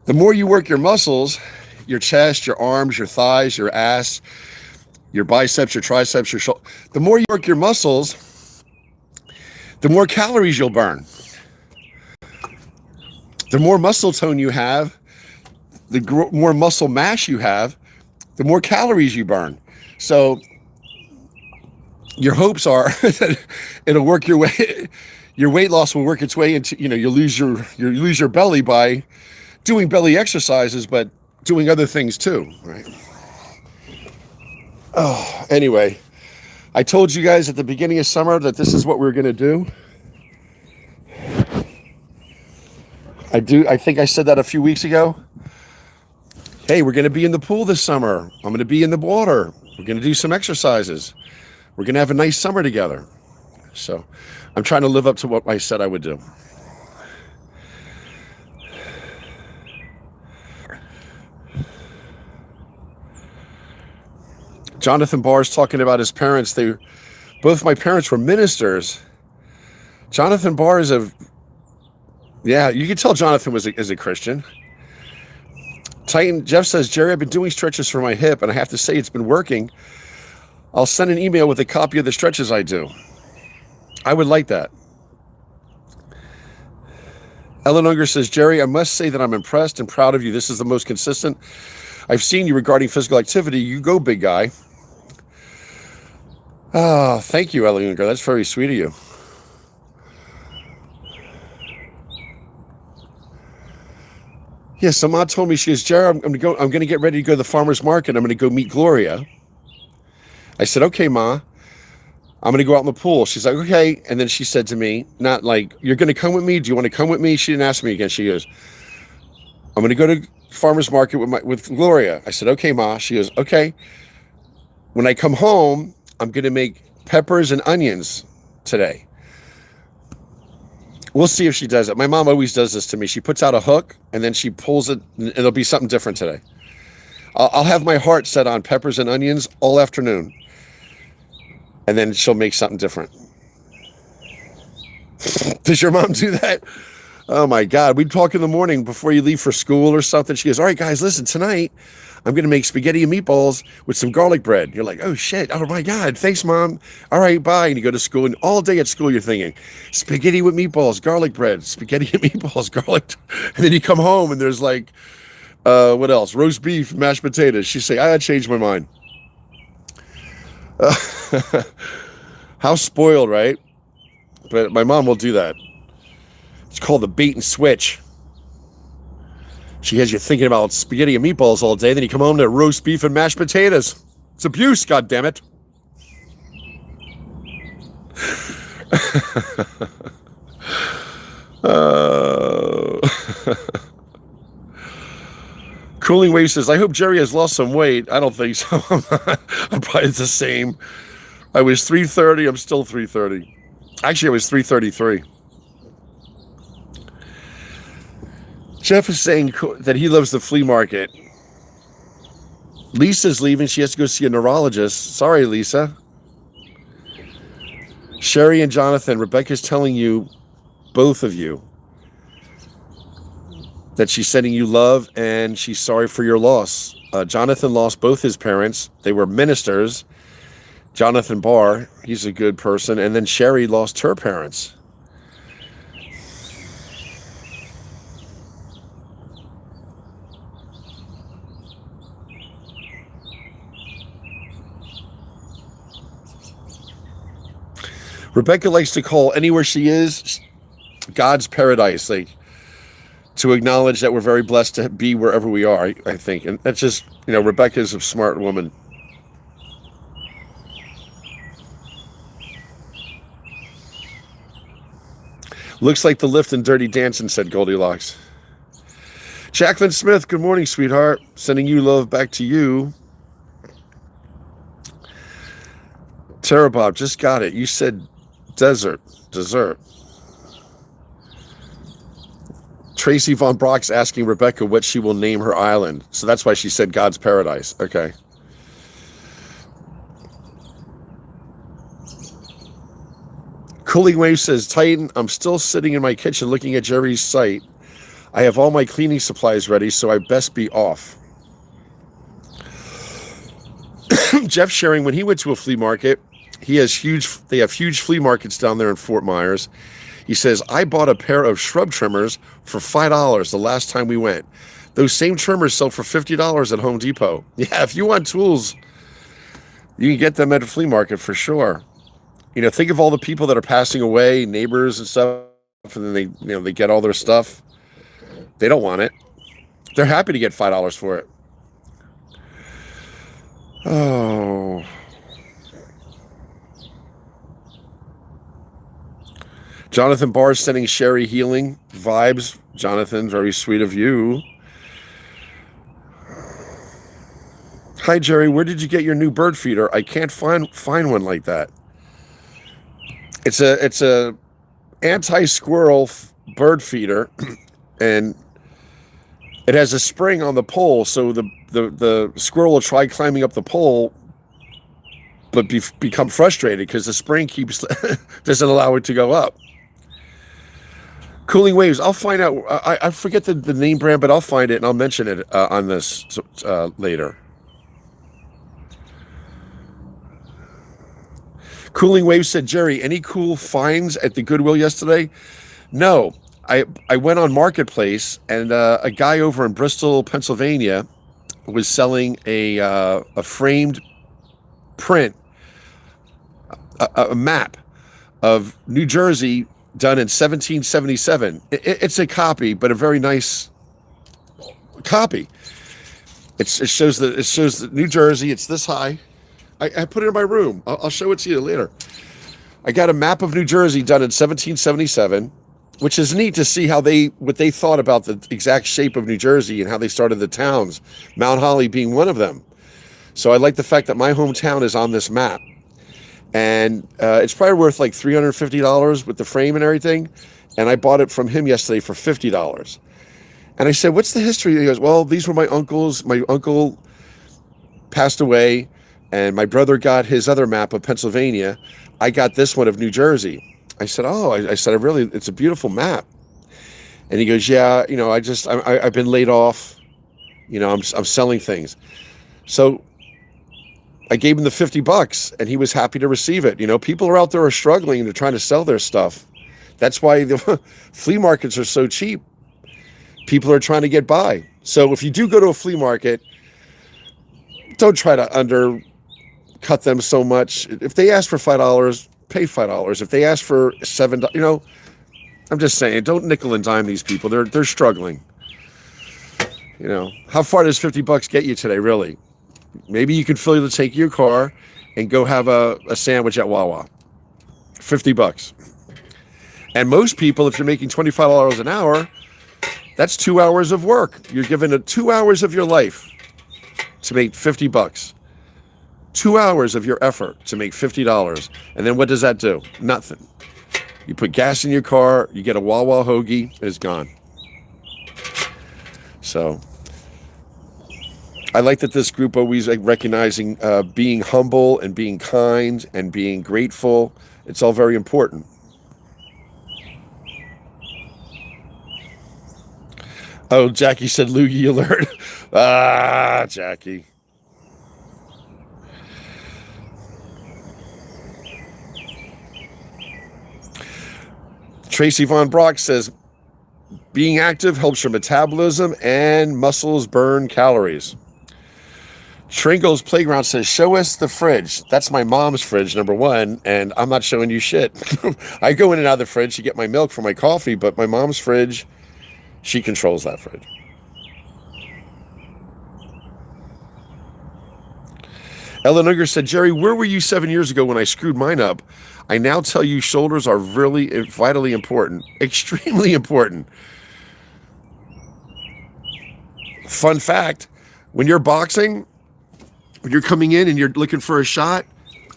the more you work your muscles, your chest, your arms, your thighs, your ass, your biceps, your triceps, your shoulder, the more you work your muscles, the more calories you'll burn. The more muscle tone you have, the more muscle mass you have, the more calories you burn. So your hopes are that it'll work your way. Your weight loss will work its way into, you lose your belly by doing belly exercises, but doing other things too, right? Oh, anyway, I told you guys at the beginning of summer that this is what we were going to do. I think I said that a few weeks ago. Hey, we're going to be in the pool this summer. I'm going to be in the water. We're going to do some exercises. We're going to have a nice summer together. So I'm trying to live up to what I said I would do. Jonathan Barr's talking about his parents. Both my parents were ministers. Jonathan Barr is you can tell Jonathan is a Christian. Titan Jeff says, Jerry, I've been doing stretches for my hip, and I have to say it's been working. I'll send an email with a copy of the stretches I do. I would like that. Ellen Unger says, Jerry, I must say that I'm impressed and proud of you. This is the most consistent I've seen you regarding physical activity. You go, big guy. Oh, thank you, Ellen Unger. That's very sweet of you. Yeah, so Ma told me, she goes, Jerry, I'm going to get ready to go to the farmer's market. I'm going to go meet Gloria. I said, okay, Ma. I'm going to go out in the pool. She's like, okay. And then she said to me, not like, you're going to come with me? Do you want to come with me? She didn't ask me again. She goes, I'm going to go to farmer's market with Gloria. I said, okay, Ma. She goes, okay. When I come home, I'm going to make peppers and onions today. We'll see if she does it. My mom always does this to me. She puts out a hook and then she pulls it, and it'll be something different today. I'll have my heart set on peppers and onions all afternoon. And then she'll make something different. Does your mom do that? Oh my God. We'd talk in the morning before you leave for school or something. She goes, all right, guys, listen, tonight I'm going to make spaghetti and meatballs with some garlic bread. You're like, oh shit. Oh my God. Thanks, Mom. All right, bye. And you go to school, and all day at school, you're thinking spaghetti with meatballs, garlic bread, spaghetti and meatballs, garlic. And then you come home and there's like, what else? Roast beef, mashed potatoes. She say, I changed my mind. How spoiled, right? But my mom will do that. It's called the bait and switch. She has you thinking about spaghetti and meatballs all day, then you come home to roast beef and mashed potatoes. It's abuse, goddammit. Cooling Wave says, I hope Jerry has lost some weight. I don't think so. I'm probably the same. I was 330. I'm still 330. Actually, I was 333. Jeff is saying that he loves the flea market. Lisa's leaving. She has to go see a neurologist. Sorry, Lisa. Sherry and Jonathan, Rebecca's telling you, both of you, that she's sending you love and she's sorry for your loss. Jonathan lost both his parents. They were ministers. Jonathan Barr, he's a good person. And then Sherry lost her parents. Rebecca likes to call anywhere she is God's paradise, like to acknowledge that we're very blessed to be wherever we are, I think. And that's just, Rebecca's a smart woman. Looks like the lift and Dirty Dancing, said Goldilocks. Jacqueline Smith, good morning, sweetheart. Sending you love back to you. Tara Bob, just got it. You said dessert. Tracy Von Brock's asking Rebecca what she will name her island. So that's why she said God's paradise. Okay. Cooling Wave says, Titan, I'm still sitting in my kitchen looking at Jerry's site. I have all my cleaning supplies ready, so I best be off. Jeff sharing, when he went to a flea market, they have huge flea markets down there in Fort Myers. He says, I bought a pair of shrub trimmers for $5 the last time we went. Those same trimmers sell for $50 at Home Depot. Yeah, if you want tools, you can get them at a flea market for sure. Think of all the people that are passing away, neighbors and stuff, and then they get all their stuff. They don't want it. They're happy to get $5 for it. Oh. Jonathan Barr sending Sherry healing vibes. Jonathan, very sweet of you. Hi, Jerry. Where did you get your new bird feeder? I can't find one like that. It's a anti-squirrel bird feeder, and it has a spring on the pole, so the squirrel will try climbing up the pole, but become frustrated because the spring keeps doesn't allow it to go up. Cooling Waves. I'll find out. I forget the name brand, but I'll find it and I'll mention it on this later. Cooling Waves said, Jerry, any cool finds at the Goodwill yesterday? No. I went on Marketplace, and a guy over in Bristol, Pennsylvania, was selling a framed print, a map of New Jersey done in 1777. It's a copy, but a very nice copy. It shows that New Jersey. It's this high. I put it in my room. I'll show it to you later. I got a map of New Jersey done in 1777, which is neat to see what they thought about the exact shape of New Jersey and how they started the towns, Mount Holly being one of them. So I like the fact that my hometown is on this map. And it's probably worth like $350 with the frame and everything. And I bought it from him yesterday for $50. And I said, what's the history? He goes, well, these were my uncles. My uncle passed away, and my brother got his other map of Pennsylvania. I got this one of New Jersey. I said, oh, I said, it's a beautiful map. And he goes, yeah, I've been laid off. I'm selling things. So I gave him the $50 and he was happy to receive it. People are out there are struggling and they're trying to sell their stuff. That's why the flea markets are so cheap. People are trying to get by. So if you do go to a flea market, don't try to undercut them so much. If they ask for $5, pay $5. If they ask for $7, I'm just saying, don't nickel and dime these people. They're struggling. How far does $50 get you today, really? Maybe you could take your car and go have a sandwich at Wawa. $50. And most people, if you're making $25 an hour, that's 2 hours of work. You're given 2 hours of your life to make $50. 2 hours of your effort to make $50. And then what does that do? Nothing. You put gas in your car, you get a Wawa hoagie, it's gone. So I like that this group always recognizing being humble and being kind and being grateful. It's all very important. Oh, Jackie said loogie alert. Jackie. Tracy Von Brock says, being active helps your metabolism and muscles burn calories. Tringo's Playground says, show us the fridge. That's my mom's fridge, number one, and I'm not showing you shit. I go in and out of the fridge to get my milk for my coffee, but my mom's fridge, she controls that fridge. Ellen Unger said, Jerry, where were you 7 years ago when I screwed mine up? I now tell you shoulders are really vitally important, extremely important. Fun fact, when you're boxing, when you're coming in and you're looking for a shot,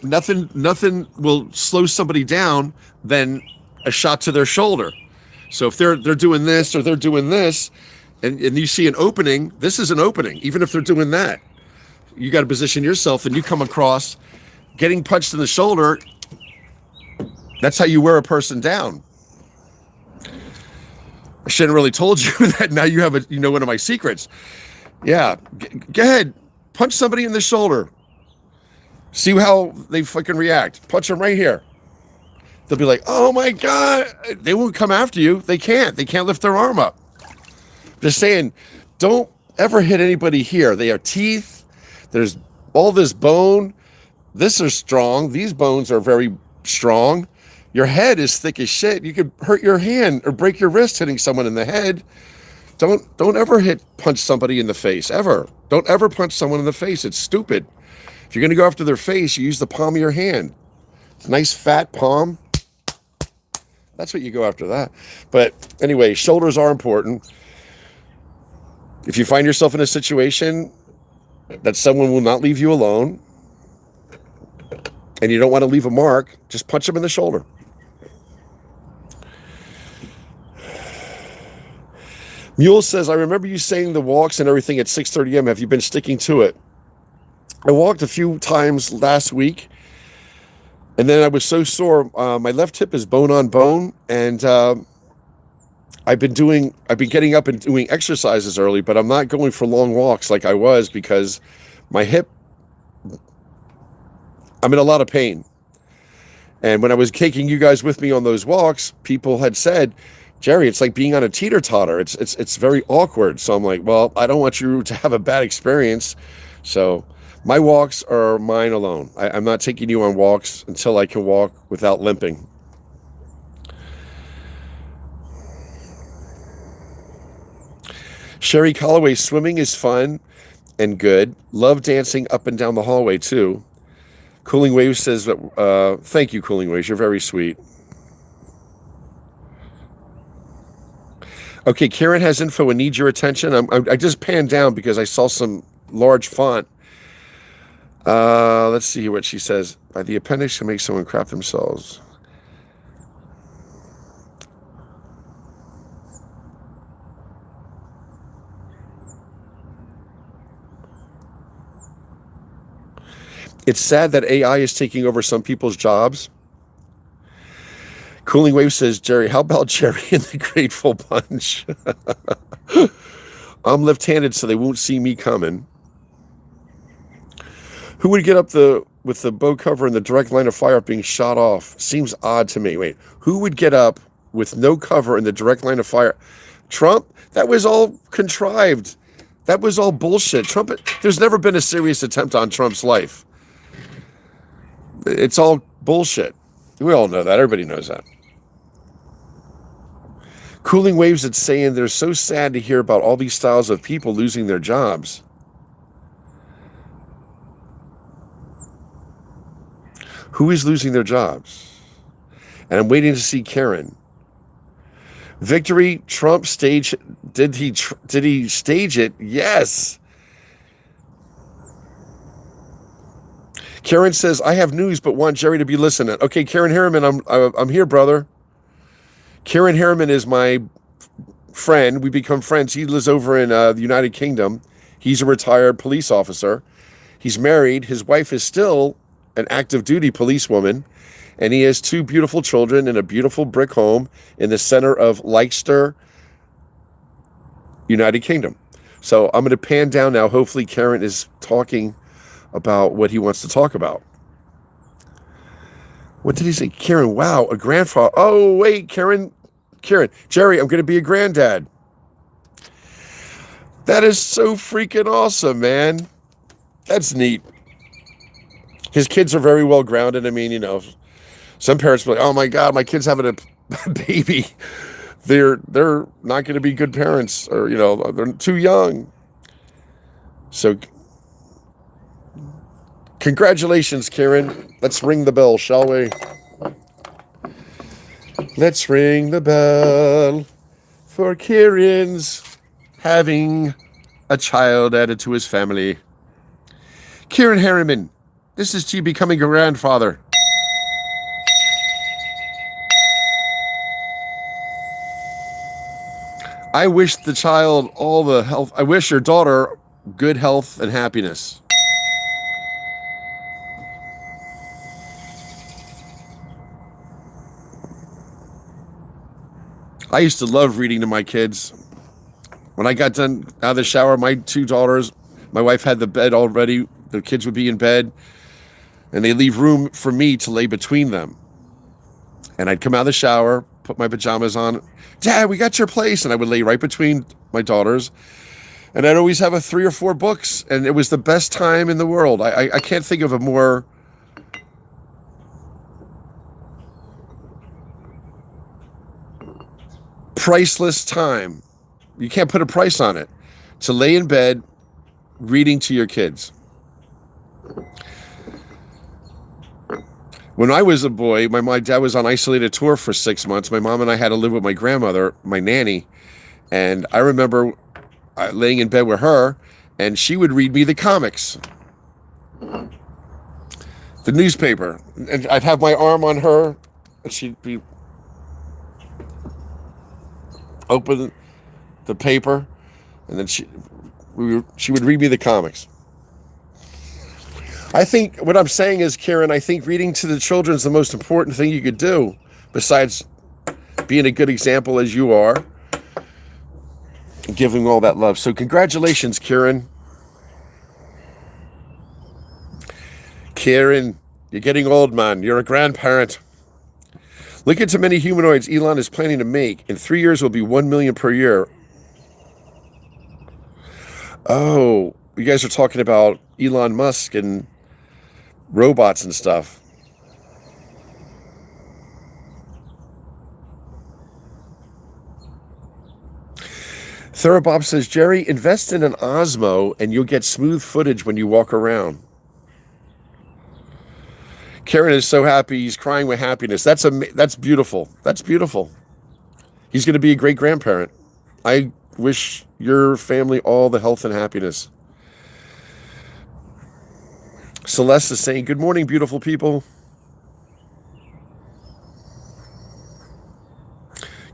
nothing will slow somebody down than a shot to their shoulder. So if they're doing this or they're doing this, and you see an opening, this is an opening, even if they're doing that. You got to position yourself, and you come across getting punched in the shoulder. That's how you wear a person down. I shouldn't have really told you that. Now you have one of my secrets. Yeah, go ahead, punch somebody in the shoulder. See how they fucking react. Punch them right here. They'll be like, "Oh my God!" They won't come after you. They can't. They can't lift their arm up. Just saying, don't ever hit anybody here. They have teeth. There's all this bone. This is strong. These bones are very strong. Your head is thick as shit. You could hurt your hand or break your wrist hitting someone in the head. Don't ever punch somebody in the face, ever. Don't ever punch someone in the face. It's stupid. If you're going to go after their face, you use the palm of your hand. Nice fat palm. That's what you go after that. But anyway, shoulders are important. If you find yourself in a situation that someone will not leave you alone and you don't want to leave a mark, just punch them in the shoulder. Mule says, I remember you saying the walks and everything at 6:30 a.m. Have you been sticking to it? I walked a few times last week, And then I was so sore. My left hip is bone on bone, and I've been getting up and doing exercises early, but I'm not going for long walks like I was because my hip, I'm in a lot of pain. And when I was taking you guys with me on those walks, people had said, Jerry, it's like being on a teeter-totter. It's very awkward. So I'm like, well, I don't want you to have a bad experience. So my walks are mine alone. I'm not taking you on walks until I can walk without limping. Sherry Calloway, swimming is fun and good. Love dancing up and down the hallway too. Cooling Waves says that, thank you, Cooling Waves. You're very sweet. Okay, Karen has info and needs your attention. I just panned down because I saw some large font. Let's see what she says. By the appendix to make someone crap themselves. It's sad that AI is taking over some people's jobs. Cooling Wave says, Jerry, how about Jerry and the Grateful Bunch? I'm left-handed, so they won't see me coming. Who would get up with the bow cover and the direct line of fire being shot off? Seems odd to me. Wait, who would get up with no cover and the direct line of fire? Trump? That was all contrived. That was all bullshit. Trump, there's never been a serious attempt on Trump's life. It's all bullshit. We all know that. Everybody knows that. Cooling Waves that's saying they're so sad to hear about all these styles of people losing their jobs. Who is losing their jobs? And I'm waiting to see Karen. Victory, Trump stage. Did he stage it? Yes. Karen says, I have news, but want Jerry to be listening. Okay, Karen Harriman, I'm here, brother. Karen Harriman is my friend. We become friends. He lives over in the United Kingdom. He's a retired police officer. He's married. His wife is still an active duty policewoman. And he has 2 beautiful children in a beautiful brick home in the center of Leicester, United Kingdom. So I'm going to pan down now. Hopefully Karen is talking about what he wants to talk about. What did he say? Karen, wow, a grandfather. Oh, wait, Karen, Jerry, I'm going to be a granddad. That is so freaking awesome, man. That's neat. His kids are very well grounded. I mean, you know, some parents are like, oh my God, my kid's having a baby. They're not going to be good parents, or, you know, they're too young. So congratulations, Karen. Let's ring the bell, shall we? Let's ring the bell for Karen's having a child added to his family. Karen Harriman, this is to you becoming a grandfather. I wish the child all the health. I wish your daughter good health and happiness. I used to love reading to my kids. When I got done out of the shower, my 2 daughters, my wife had the bed already. The kids would be in bed, and they leave room for me to lay between them. And I'd come out of the shower, put my pajamas on. Dad, we got your place. And I would lay right between my daughters. And I'd always have 3 or 4 books. And it was the best time in the world. I can't think of a more priceless time. You can't put a price on it. To lay in bed reading to your kids. When I was a boy, my dad was on isolated tour for 6 months. My mom and I had to live with my grandmother, my nanny. And I remember laying in bed with her, and she would read me the comics, the newspaper. And I'd have my arm on her, and she'd be open the paper, and then she would read me the comics. I think what I'm saying is, Karen, I think reading to the children is the most important thing you could do, besides being a good example as you are, and giving all that love. So congratulations, Karen. Karen, you're getting old, man. You're a grandparent. Look into many humanoids Elon is planning to make. In 3 years, will be 1 million per year. Oh, you guys are talking about Elon Musk and robots and stuff. Therabob says, Jerry, invest in an Osmo and you'll get smooth footage when you walk around. Karen is so happy. He's crying with happiness. That's beautiful. That's beautiful. He's going to be a great grandparent. I wish your family all the health and happiness. Celeste is saying, good morning, beautiful people.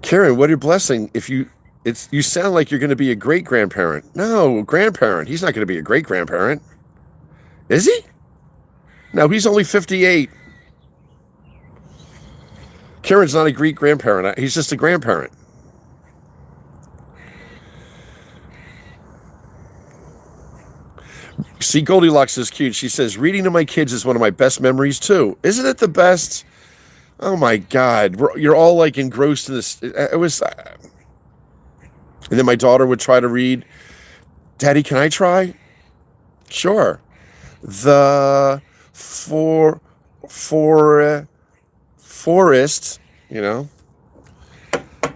Karen, what a blessing. You sound like you're going to be a great grandparent. No, grandparent. He's not going to be a great grandparent. Is he? No, he's only 58. Karen's not a great grandparent. He's just a grandparent. See, Goldilocks is cute. She says, reading to my kids is one of my best memories, too. Isn't it the best? Oh, my God. You're all, like, engrossed in this. It was... And then my daughter would try to read. Daddy, can I try? Sure. The forest, you know.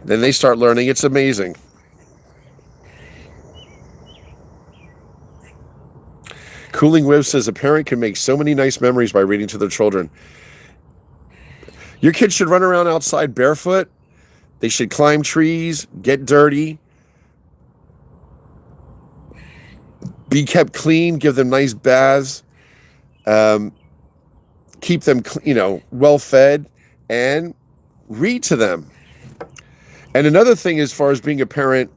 Then they start learning. It's amazing. Cooling Whip says a parent can make so many nice memories by reading to their children. Your kids should run around outside barefoot. They should climb trees, get dirty, be kept clean, give them nice baths, keep them, well fed, and read to them. And another thing, as far as being a parent,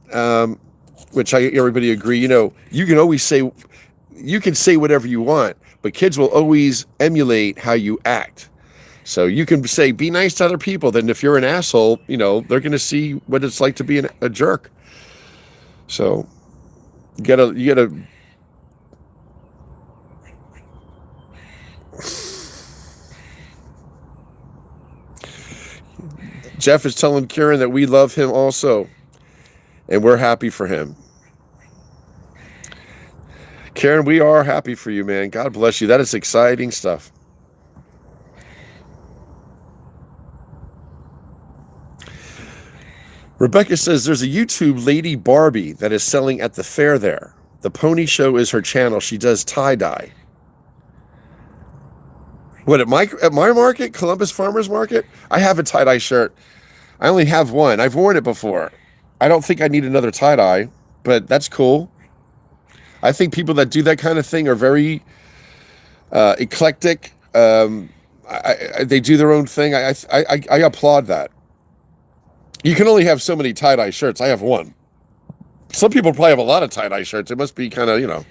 which everybody agree, you can always say, you can say whatever you want, but kids will always emulate how you act. So you can say, be nice to other people. Then if you're an asshole, they're going to see what it's like to be a jerk. So you gotta. Jeff is telling Karen that we love him also, and we're happy for him. Karen, we are happy for you, man. God bless you. That is exciting stuff. Rebecca says there's a YouTube Lady Barbie that is selling at the fair there. The Pony Show is her channel. She does tie-dye. What, at my market, Columbus Farmers Market? I have a tie-dye shirt. I only have one. I've worn it before. I don't think I need another tie-dye, but that's cool. I think people that do that kind of thing are very eclectic. They do their own thing. I applaud that. You can only have so many tie-dye shirts. I have one. Some people probably have a lot of tie-dye shirts. It must be kind of,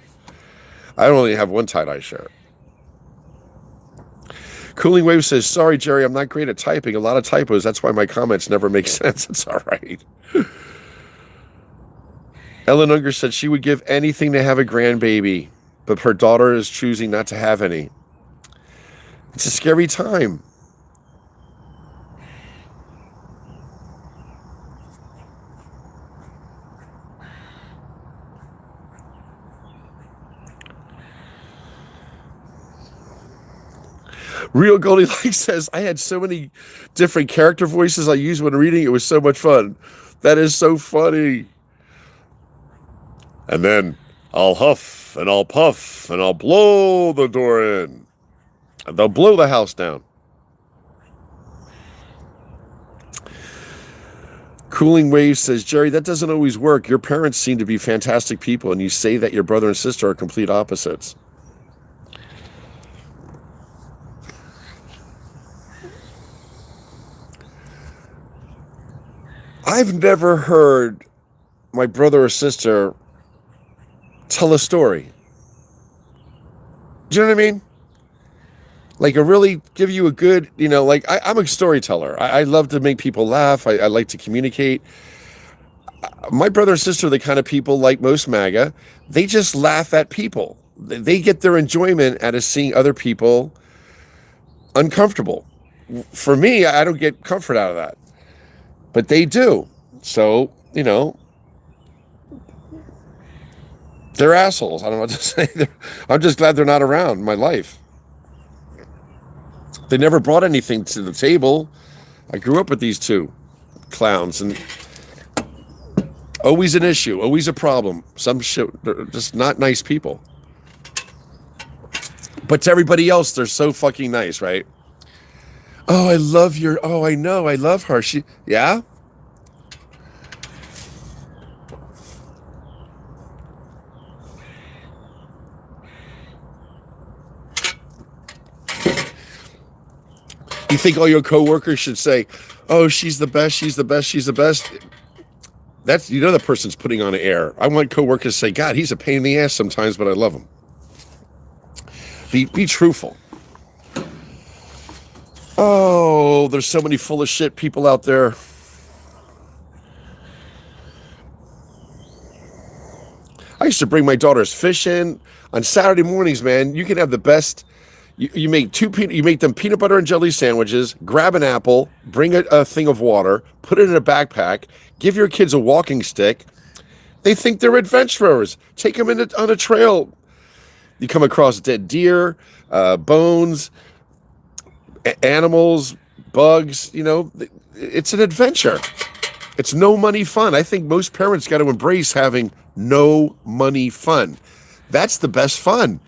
I only have one tie-dye shirt. Cooling Wave says, sorry, Jerry, I'm not great at typing. A lot of typos. That's why my comments never make sense. It's all right. Ellen Unger said she would give anything to have a grandbaby, but her daughter is choosing not to have any. It's a scary time. Real Goldilocks says, I had so many different character voices I used when reading. It was so much fun. That is so funny. And then I'll huff and I'll puff and I'll blow the Doran. And they'll blow the house down. Cooling Wave says, Jerry, that doesn't always work. Your parents seem to be fantastic people, and you say that your brother and sister are complete opposites. I've never heard my brother or sister tell a story. Do you know what I mean? like a really give you a good, like I'm a storyteller. I love to make people laugh. I like to communicate. My brother and sister are the kind of people, like most MAGA, they just laugh at people. They get their enjoyment out of seeing other people uncomfortable. For me, I don't get comfort out of that, but they do. So, they're assholes. I don't know what to say. I'm just glad they're not around in my life. They never brought anything to the table. I grew up with these two clowns, and always an issue, always a problem. Some shit, they're just not nice people. But to everybody else, they're so fucking nice, right? Oh, I know, I love her. Yeah? You think all your coworkers should say, oh, she's the best, she's the best, she's the best? That's, the person's putting on an air. I want coworkers to say, God, he's a pain in the ass sometimes, but I love him. Be truthful. Oh, there's so many full of shit people out there. I used to bring my daughters fishing on Saturday mornings, man. You can have the best. You make them peanut butter and jelly sandwiches, grab an apple, bring a thing of water, put it in a backpack, give your kids a walking stick. They think they're adventurers. Take them on a trail. You come across dead deer, bones, animals, bugs. It's an adventure. It's no money fun. I think most parents got to embrace having no money fun. That's the best fun.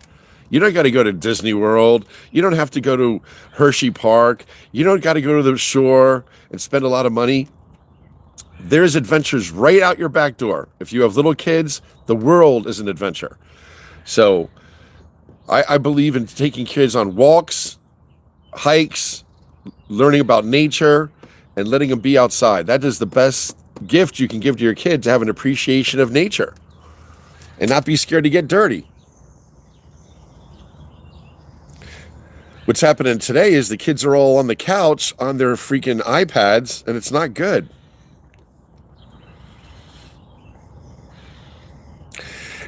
You don't got to go to Disney World. You don't have to go to Hershey Park. You don't got to go to the shore and spend a lot of money. There's adventures right out your back door. If you have little kids, the world is an adventure. So I believe in taking kids on walks, hikes, learning about nature, and letting them be outside. That is the best gift you can give to your kid, to have an appreciation of nature and not be scared to get dirty. What's happening today is the kids are all on the couch on their freaking iPads, and it's not good.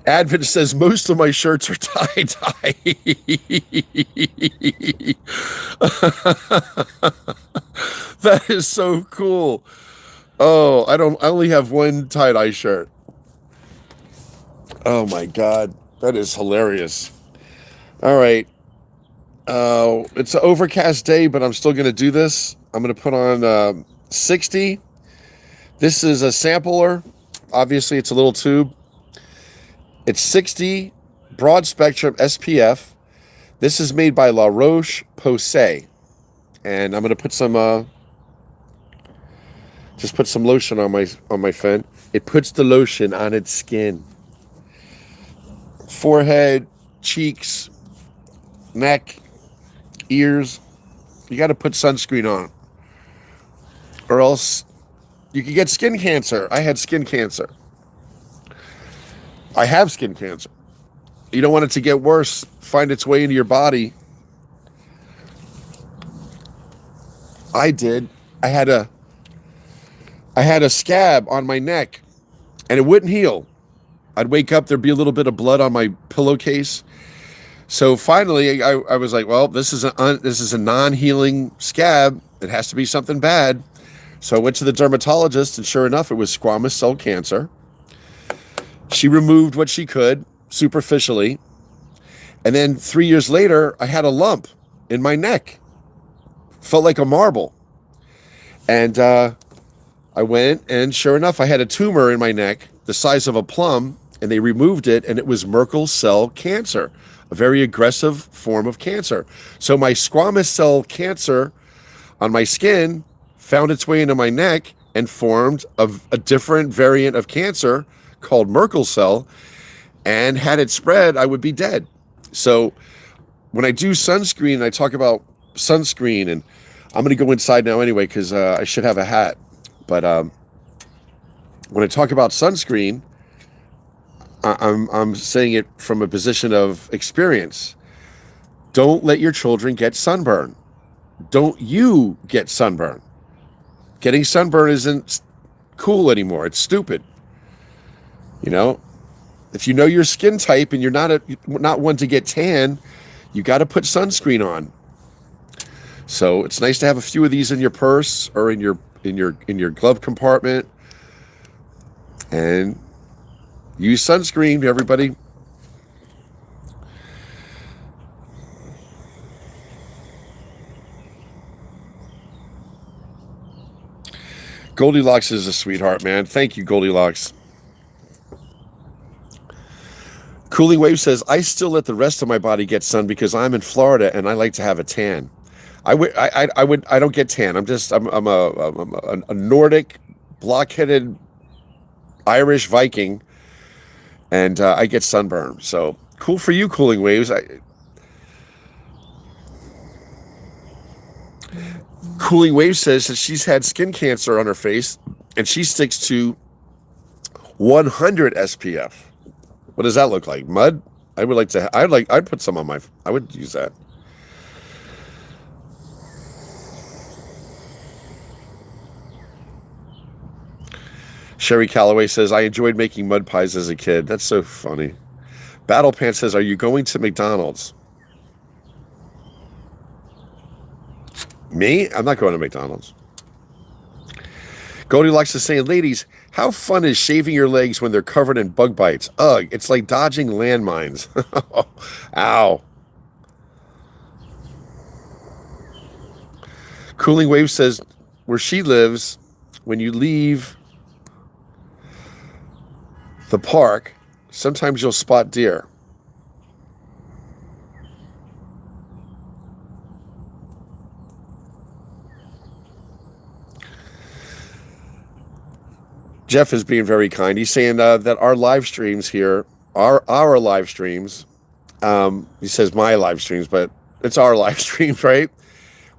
Advent says most of my shirts are tie-dye. That is so cool. Oh, I only have one tie-dye shirt. Oh my God, that is hilarious. All right. It's an overcast day, but I'm still going to do this. I'm going to put on 60. This is a sampler. Obviously, it's a little tube. It's 60 broad spectrum SPF. This is made by La Roche-Posay. And I'm going to put some, just put some lotion on my fin. It puts the lotion on its skin. Forehead, cheeks, neck, ears. You got to put sunscreen on, or else you can get skin cancer. I had skin cancer. I have skin cancer. You don't want it to get worse, find its way into your body. I did. I had a scab on my neck, and it wouldn't heal. I'd wake up, there'd be a little bit of blood on my pillowcase. So finally, I was like, well, this is a non-healing scab. It has to be something bad. So I went to the dermatologist, and sure enough, it was squamous cell cancer. She removed what she could superficially. And then 3 years later, I had a lump in my neck. Felt like a marble. And I went, and sure enough, I had a tumor in my neck the size of a plum, and they removed it, and it was Merkel cell cancer, a very aggressive form of cancer. So my squamous cell cancer on my skin found its way into my neck and formed a different variant of cancer called Merkel cell, and had it spread, I would be dead. So when I do sunscreen, I talk about sunscreen, and I'm going to go inside now anyway because I should have a hat. But when I talk about sunscreen, I'm saying it from a position of experience. Don't let your children get sunburn. Don't you get sunburn. Getting sunburn isn't cool anymore. It's stupid. You know, if you know your skin type and you're not one to get tan, you got to put sunscreen on. So it's nice to have a few of these in your purse or in your glove compartment, and use sunscreen, everybody. Goldilocks is a sweetheart, man. Thank you, Goldilocks. Cooling Wave says, I still let the rest of my body get sun because I'm in Florida and I like to have a tan. I don't get tan. I'm a Nordic, blockheaded Irish Viking, and I get sunburn. So cool for you, Cooling Waves. Cooling Wave says that she's had skin cancer on her face, and she sticks to 100 SPF. What does that look like? Mud? I'd put some on I would use that. Sherry Calloway says, I enjoyed making mud pies as a kid. That's so funny. Battle Pants says, are you going to McDonald's? Me? I'm not going to McDonald's. Goldilocks is saying, ladies, how fun is shaving your legs when they're covered in bug bites? Ugh, it's like dodging landmines. Ow. Cooling Wave says, where she lives, when you leave the park, sometimes you'll spot deer. Jeff is being very kind. He's saying that our live streams here, our live streams, he says my live streams, but it's our live streams, right?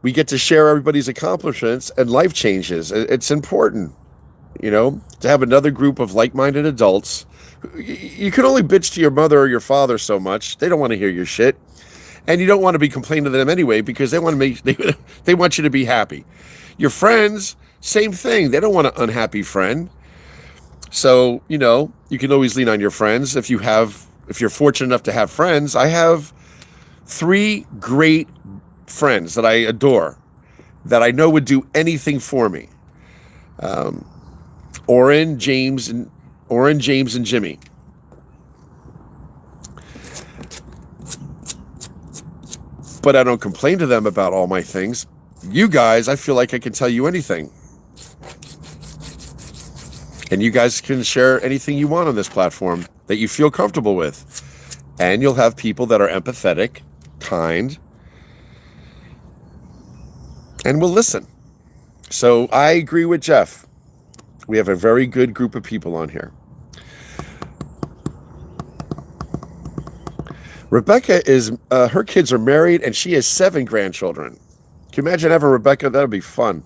We get to share everybody's accomplishments and life changes. It's important, you know, to have another group of like-minded adults. You can only bitch to your mother or your father so much. They don't want to hear your shit. And you don't want to be complaining to them anyway because they want you to be happy. Your friends, same thing. They don't want an unhappy friend. So, you know, you can always lean on your friends. If you're fortunate enough to have friends, I have 3 great friends that I adore, that I know would do anything for me. Oren, James, and Jimmy. But I don't complain to them about all my things. You guys, I feel like I can tell you anything. And you guys can share anything you want on this platform that you feel comfortable with. And you'll have people that are empathetic, kind, and will listen. So I agree with Jeff. We have a very good group of people on here. Rebecca is, her kids are married and she has 7 grandchildren. Can you imagine having Rebecca? That would be fun.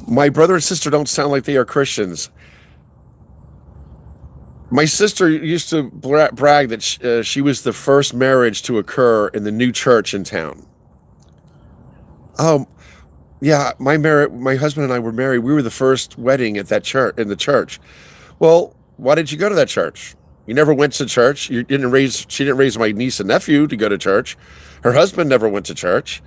My brother and sister don't sound like they are Christians. My sister used to brag that she was the first marriage to occur in the new church in town. Oh, yeah, my husband and I were married. We were the first wedding at that church, in the church. Well, why did you go to that church? You never went to church. She didn't raise my niece and nephew to go to church. Her husband never went to church.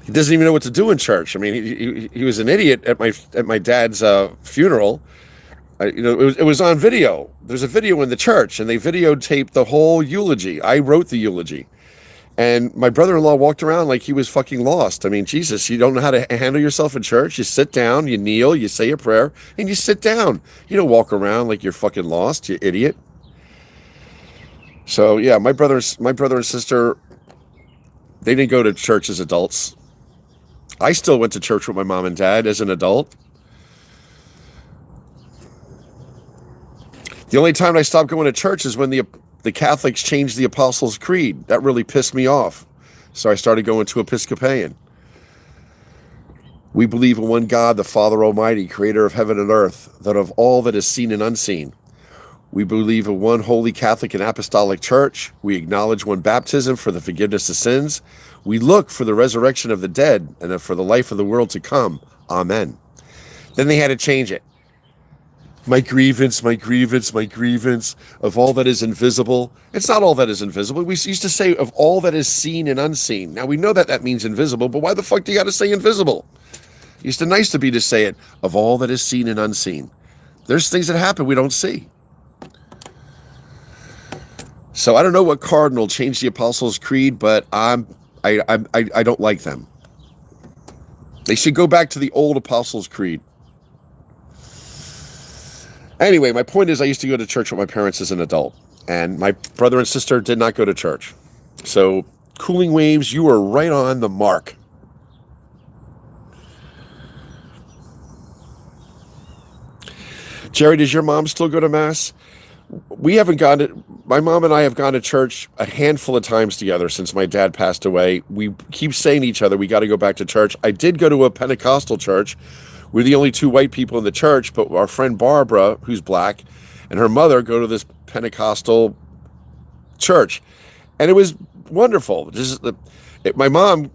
He doesn't even know what to do in church. I mean, he was an idiot at my dad's funeral. It was on video. There's a video in the church, and they videotaped the whole eulogy. I wrote the eulogy, and my brother-in-law walked around like he was fucking lost. I mean, Jesus, you don't know how to handle yourself in church. You sit down, you kneel, you say a prayer, and you sit down. You don't walk around like you're fucking lost, you idiot. So yeah, my brother and sister, they didn't go to church as adults. I still went to church with my mom and dad as an adult. The only time I stopped going to church is when the Catholics changed the Apostles' Creed. That really pissed me off. So I started going to Episcopalian. We believe in one God, the Father Almighty, creator of heaven and earth, that of all that is seen and unseen. We believe in one holy Catholic and apostolic church. We acknowledge one baptism for the forgiveness of sins. We look for the resurrection of the dead and for the life of the world to come. Amen. Then they had to change it. My grievance, my grievance, my grievance of all that is invisible. It's not all that is invisible. We used to say of all that is seen and unseen. Now we know that that means invisible, but why the fuck do you got to say invisible? It used to nice to be to say it of all that is seen and unseen. There's things that happen we don't see. So I don't know what cardinal changed the Apostles' Creed, but I don't like them. They should go back to the old Apostles' Creed. Anyway, my point is I used to go to church with my parents as an adult, and my brother and sister did not go to church. So, Cooling Waves, you are right on the mark. Jerry, does your mom still go to Mass? We haven't gone to, my mom and I have gone to church a handful of times together since my dad passed away. We keep saying to each other, we got to go back to church. I did go to a Pentecostal church. We're the only two white people in the church, but our friend Barbara, who's black, and her mother go to this Pentecostal church. And it was wonderful. My mom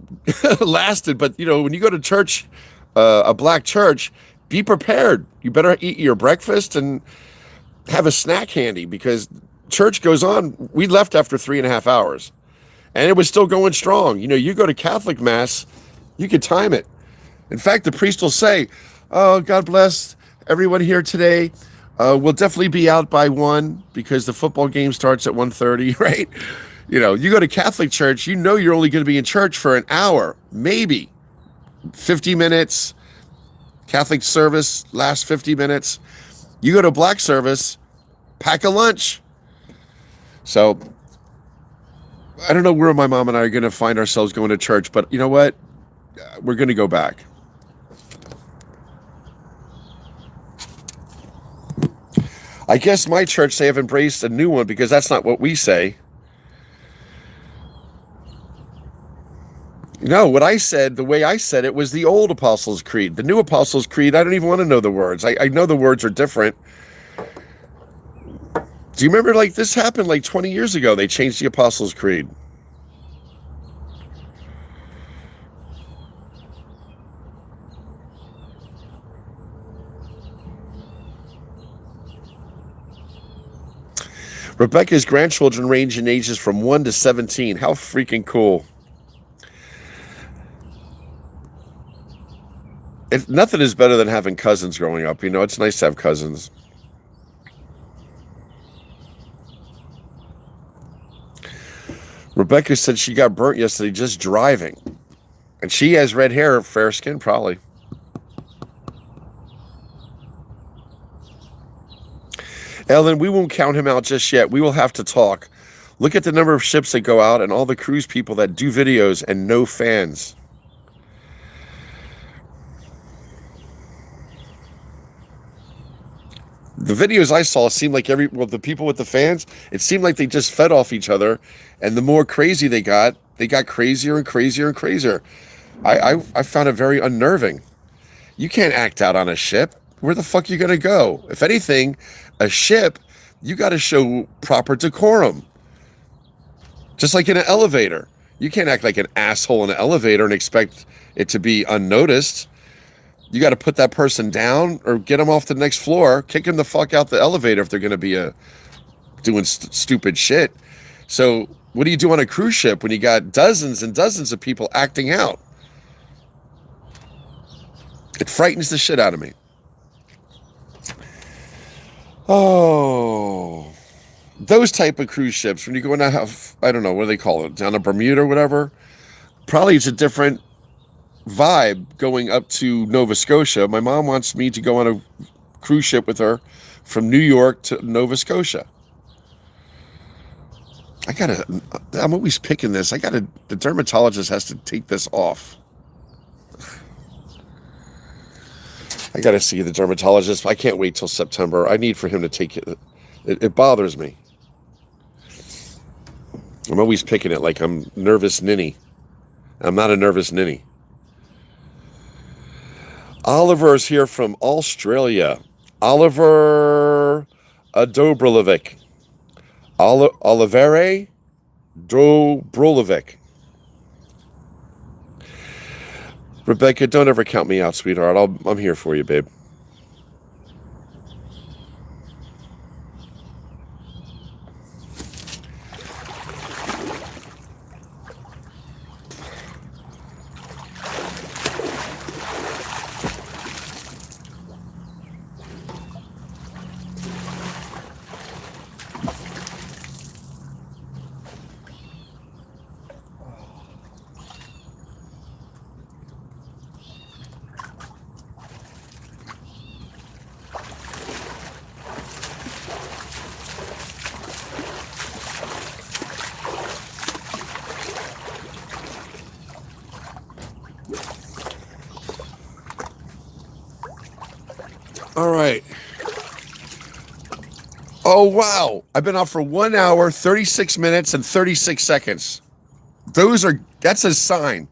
lasted, but you know, when you go to church, a black church, be prepared. You better eat your breakfast and have a snack handy because church goes on. We left after 3.5 hours and it was still going strong. You know, you go to Catholic Mass, you can time it. In fact, the priest will say, oh, God bless everyone here today. We'll definitely be out by 1 because the football game starts at 1:30, right? You know, you go to Catholic church, you know you're only going to be in church for an hour, maybe 50 minutes. Catholic service lasts 50 minutes. You go to black service, pack a lunch. So I don't know where my mom and I are going to find ourselves going to church, but you know what? We're going to go back. I guess my church, they have embraced a new one because that's not what we say. No, what I said, the way I said it was the old Apostles' Creed. The new Apostles' Creed, I don't even want to know the words. I know the words are different. Do you remember, like, this happened like 20 years ago? They changed the Apostles' Creed. Rebecca's grandchildren range in ages from 1 to 17. How freaking cool. Nothing is better than having cousins growing up. You know, it's nice to have cousins. Rebecca said she got burnt yesterday just driving. And she has red hair, fair skin, probably. Ellen, we won't count him out just yet. We will have to talk. Look at the number of ships that go out and all the cruise people that do videos and no fans. The videos I saw seemed like the people with the fans, it seemed like they just fed off each other. And the more crazy they got crazier and crazier and crazier. I found it very unnerving. You can't act out on a ship. Where the fuck are you going to go? If anything, a ship, you got to show proper decorum. Just like in an elevator. You can't act like an asshole in an elevator and expect it to be unnoticed. You got to put that person down or get them off the next floor, kick them the fuck out the elevator if they're going to be doing stupid shit. So what do you do on a cruise ship when you got dozens and dozens of people acting out? It frightens the shit out of me. Oh, those type of cruise ships, when you go in I don't know, what do they call it? Down to Bermuda or whatever. Probably it's a different vibe going up to Nova Scotia. My mom wants me to go on a cruise ship with her from New York to Nova Scotia. I'm always picking this. The dermatologist has to take this off. I got to see the dermatologist. I can't wait till September. I need for him to take it. It bothers me. I'm always picking it like I'm nervous ninny. I'm not a nervous ninny. Oliver is here from Australia. Oliver Dobrovic. Olivere Dobrovic. Rebecca, don't ever count me out, sweetheart. I'm here for you, babe. All right. Oh, wow. I've been out for 1 hour, 36 minutes, and 36 seconds. That's a sign.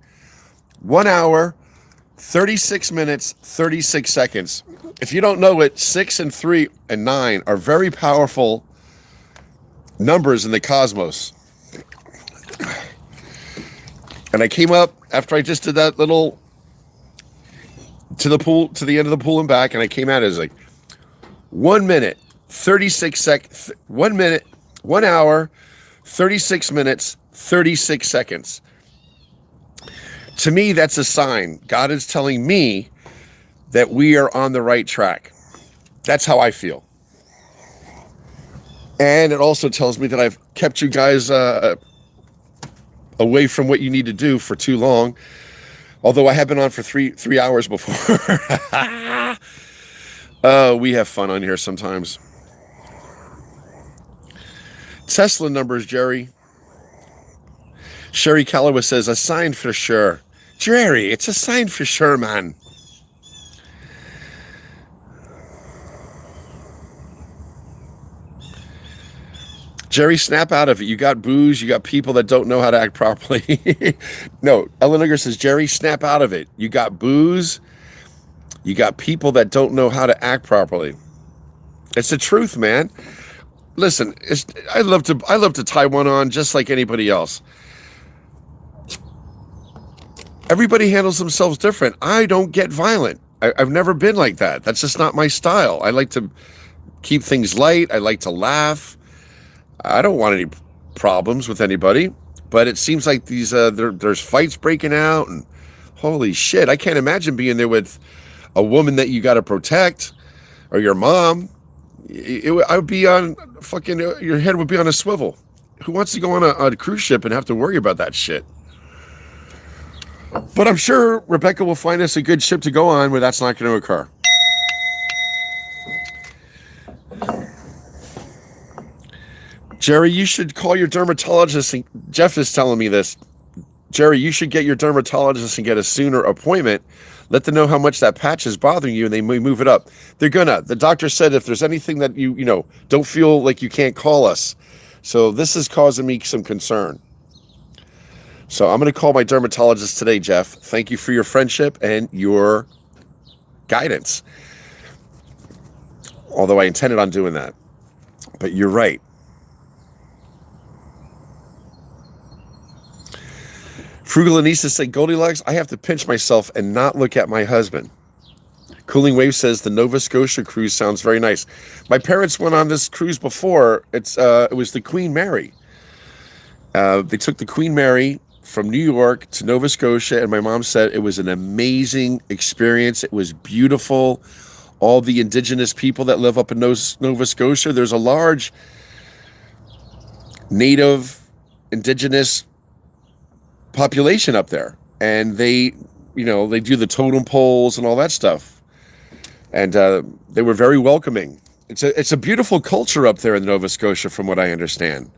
1 hour, 36 minutes, 36 seconds. If you don't know it, 6 and 3 and 9 are very powerful numbers in the cosmos. And I came up after I just did that little to the pool, to the end of the pool and back, and I came out as like 1 minute, 36 seconds, 1 minute, 1 hour, 36 minutes, 36 seconds. To me, that's a sign. God is telling me that we are on the right track. That's how I feel. And it also tells me that I've kept you guys away from what you need to do for too long. Although I have been on for three hours before. We have fun on here sometimes. Tesla numbers, Jerry. Sherry Calloway says, a sign for sure. Jerry, it's a sign for sure, man. Jerry, snap out of it. You got booze. You got people that don't know how to act properly. No, Ellen says, Jerry, snap out of it. You got booze. You got people that don't know how to act properly. It's the truth, man. Listen, I love to tie one on just like anybody else. Everybody handles themselves different. I don't get violent. I've never been like that. That's just not my style. I like to keep things light. I like to laugh. I don't want any problems with anybody, but it seems like there's fights breaking out, and holy shit, I can't imagine being there with a woman that you got to protect, or your mom. I would be on fucking, your head would be on a swivel. Who wants to go on a cruise ship and have to worry about that shit? But I'm sure Rebecca will find us a good ship to go on where that's not going to occur. Jerry, you should call your dermatologist. And Jeff is telling me this. Jerry, you should get your dermatologist and get a sooner appointment. Let them know how much that patch is bothering you, and they may move it up. They're gonna. The doctor said if there's anything that you don't feel like you can't call us. So this is causing me some concern. So I'm going to call my dermatologist today, Jeff. Thank you for your friendship and your guidance. Although I intended on doing that. But you're right. Frugal Anissa said, Goldilocks, I have to pinch myself and not look at my husband. Cooling Wave says, the Nova Scotia cruise sounds very nice. My parents went on this cruise before. It was the Queen Mary. They took the Queen Mary from New York to Nova Scotia, and my mom said it was an amazing experience. It was beautiful. All the indigenous people that live up in Nova Scotia, there's a large native indigenous population up there, and they do the totem poles and all that stuff, and they were very welcoming. It's a beautiful culture up there in Nova Scotia, from what I understand.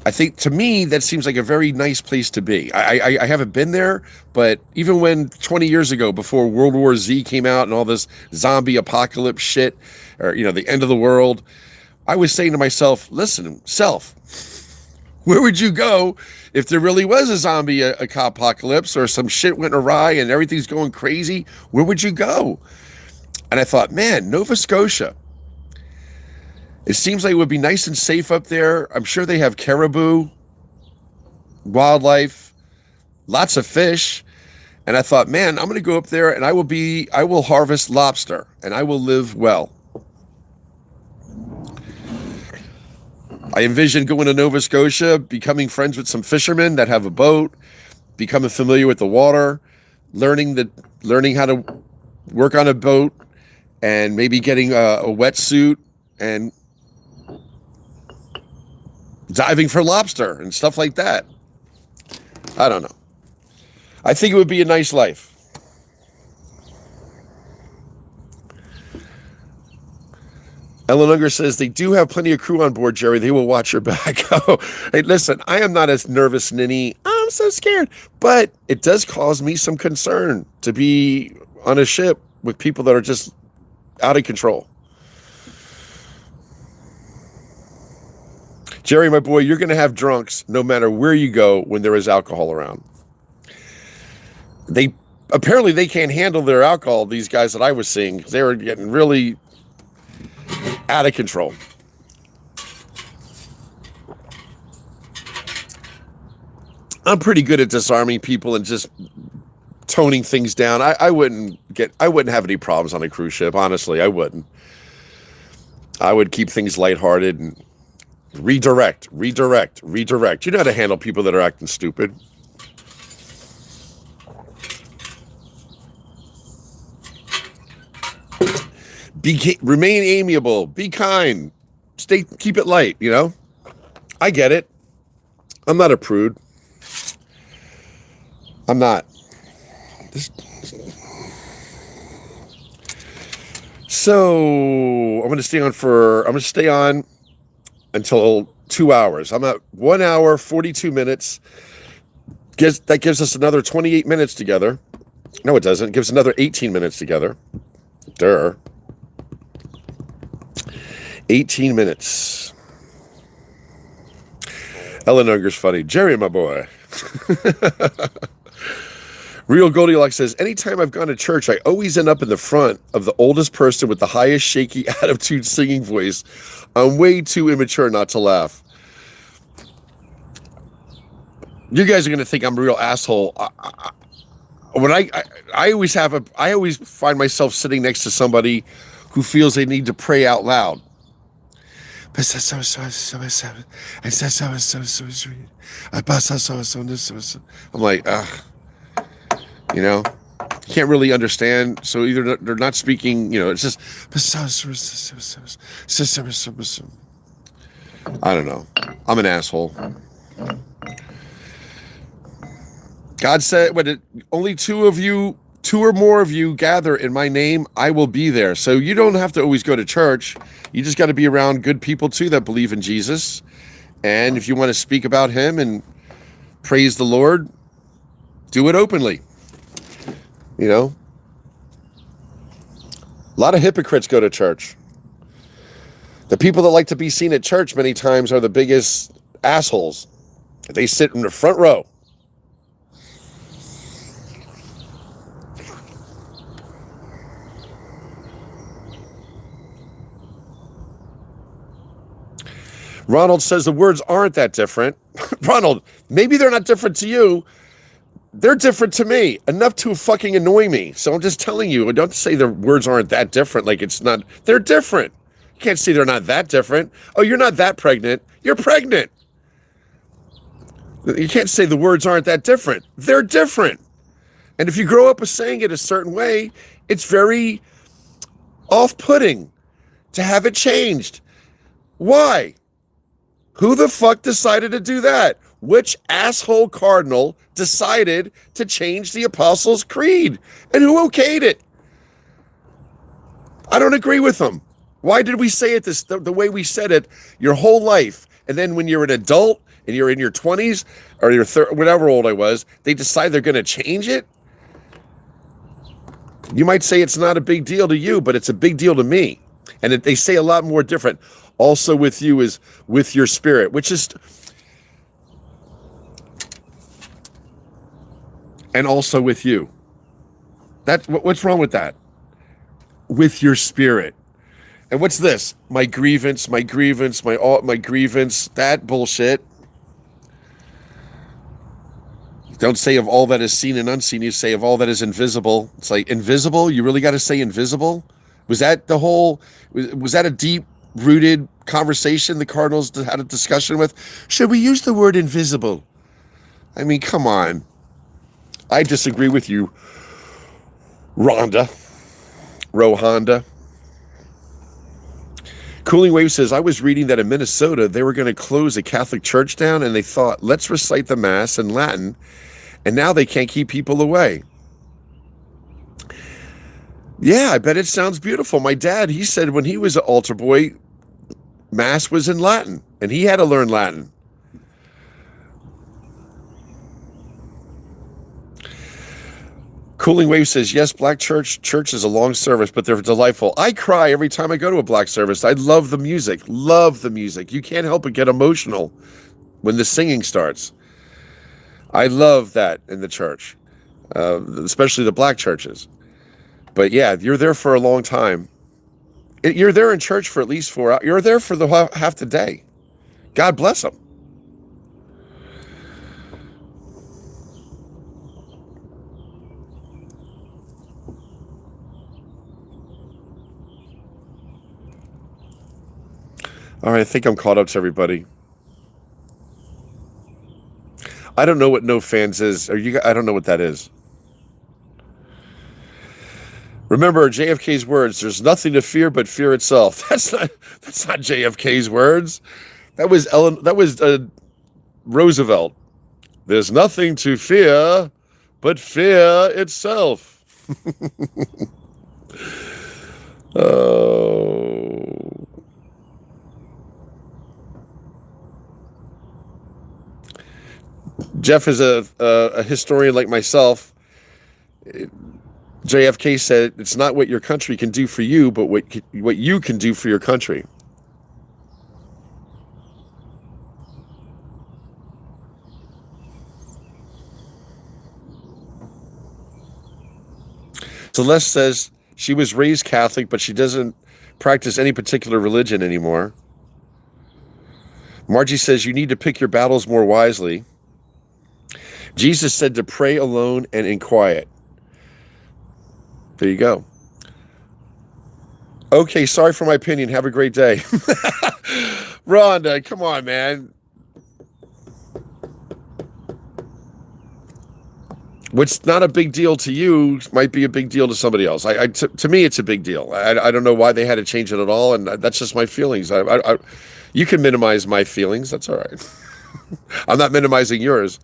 I think, to me, that seems like a very nice place to be. I haven't been there, but even when 20 years ago, before World War Z came out and all this zombie apocalypse shit, or the end of the world, I was saying to myself, listen, self, Where would you go if there really was a zombie apocalypse or some shit went awry and everything's going crazy? Where would you go? And I thought, man, Nova Scotia. It seems like it would be nice and safe up there. I'm sure they have caribou, wildlife, lots of fish. And I thought, man, I'm going to go up there and I will harvest lobster and I will live well. I envision going to Nova Scotia, becoming friends with some fishermen that have a boat, becoming familiar with the water, learning how to work on a boat, and maybe getting a wetsuit and diving for lobster and stuff like that. I don't know. I think it would be a nice life. Ellen Unger says, they do have plenty of crew on board, Jerry. They will watch your back. Oh, hey, listen, I am not as nervous, Ninny. I'm so scared. But it does cause me some concern to be on a ship with people that are just out of control. Jerry, my boy, you're going to have drunks no matter where you go when there is alcohol around. Apparently they can't handle their alcohol, these guys that I was seeing. They were getting really out of control. I'm pretty good at disarming people and just toning things down. I wouldn't have any problems on a cruise ship. Honestly, I wouldn't. I would keep things lighthearted and redirect. You know how to handle people that are acting stupid. Remain amiable, be kind, keep it light, you know? I get it. I'm not a prude. I'm not. So I'm going to stay on until 2 hours. I'm at 1 hour, 42 minutes. That gives us another 28 minutes together. No, it doesn't. It gives another 18 minutes together. 18 minutes. Ellen Unger's funny. Jerry, my boy. Real Goldilocks says, anytime I've gone to church, I always end up in the front of the oldest person with the highest shaky attitude singing voice. I'm way too immature not to laugh. You guys are going to think I'm a real asshole. I always find myself sitting next to somebody who feels they need to pray out loud. I'm like, you know, you can't really understand. So either they're not speaking, you know, it's just, I don't know. I'm an asshole. God said, when only two or more of you gather in my name, I will be there. So you don't have to always go to church. You just got to be around good people too that believe in Jesus. And if you want to speak about him and praise the Lord, do it openly. You know, a lot of hypocrites go to church. The people that like to be seen at church many times are the biggest assholes. They sit in the front row. Ronald says the words aren't that different. Ronald, maybe they're not different to you. They're different to me, enough to fucking annoy me. So I'm just telling you, don't say the words aren't that different. Like it's not, they're different. You can't say they're not that different. Oh, you're not that pregnant. You're pregnant. You can't say the words aren't that different. They're different. And if you grow up saying it a certain way, it's very off-putting to have it changed. Why? Who the fuck decided to do that? Which asshole cardinal decided to change the Apostles' Creed? And who okayed it? I don't agree with them. Why did we say it the way we said it your whole life? And then when you're an adult and you're in your 20s or your whatever old I was, they decide they're going to change it? You might say it's not a big deal to you, but it's a big deal to me. And they say a lot more different. Also with you is with your spirit, which is, and also with you. What's wrong with that? With your spirit. And what's this? My grievance, my grievance, my grievance. That bullshit. Don't say of all that is seen and unseen. You say of all that is invisible. It's like invisible. You really got to say invisible. Was that the whole? Was that a deep-rooted conversation the Cardinals had a discussion with? Should we use the word invisible? I mean, come on. I disagree with you, Rohonda. Cooling Wave says, I was reading that in Minnesota, they were going to close a Catholic church down, and they thought, let's recite the Mass in Latin, and now they can't keep people away. Yeah, I bet it sounds beautiful. My dad, he said when he was an altar boy, Mass was in Latin, and he had to learn Latin. Cooling Wave says, yes, black church is a long service, but they're delightful. I cry every time I go to a black service. I love the music. You can't help but get emotional when the singing starts. I love that in the church, especially the black churches. But yeah, you're there for a long time. You're there in church for at least 4 hours. You're there for the half the day. God bless them. All right, I think I'm caught up to everybody. I don't know what no fans is. I don't know what that is. Remember JFK's words, there's nothing to fear but fear itself. That's not JFK's words. That was Roosevelt. There's nothing to fear but fear itself. Oh. Jeff is a historian like myself. JFK said, it's not what your country can do for you, but what you can do for your country. Celeste says she was raised Catholic, but she doesn't practice any particular religion anymore. Margie says you need to pick your battles more wisely. Jesus said to pray alone and in quiet. There you go. Okay, sorry for my opinion. Have a great day. Rhonda, come on, man. What's not a big deal to you might be a big deal to somebody else. To me, it's a big deal. I don't know why they had to change it at all, and that's just my feelings. You can minimize my feelings. That's all right. I'm not minimizing yours.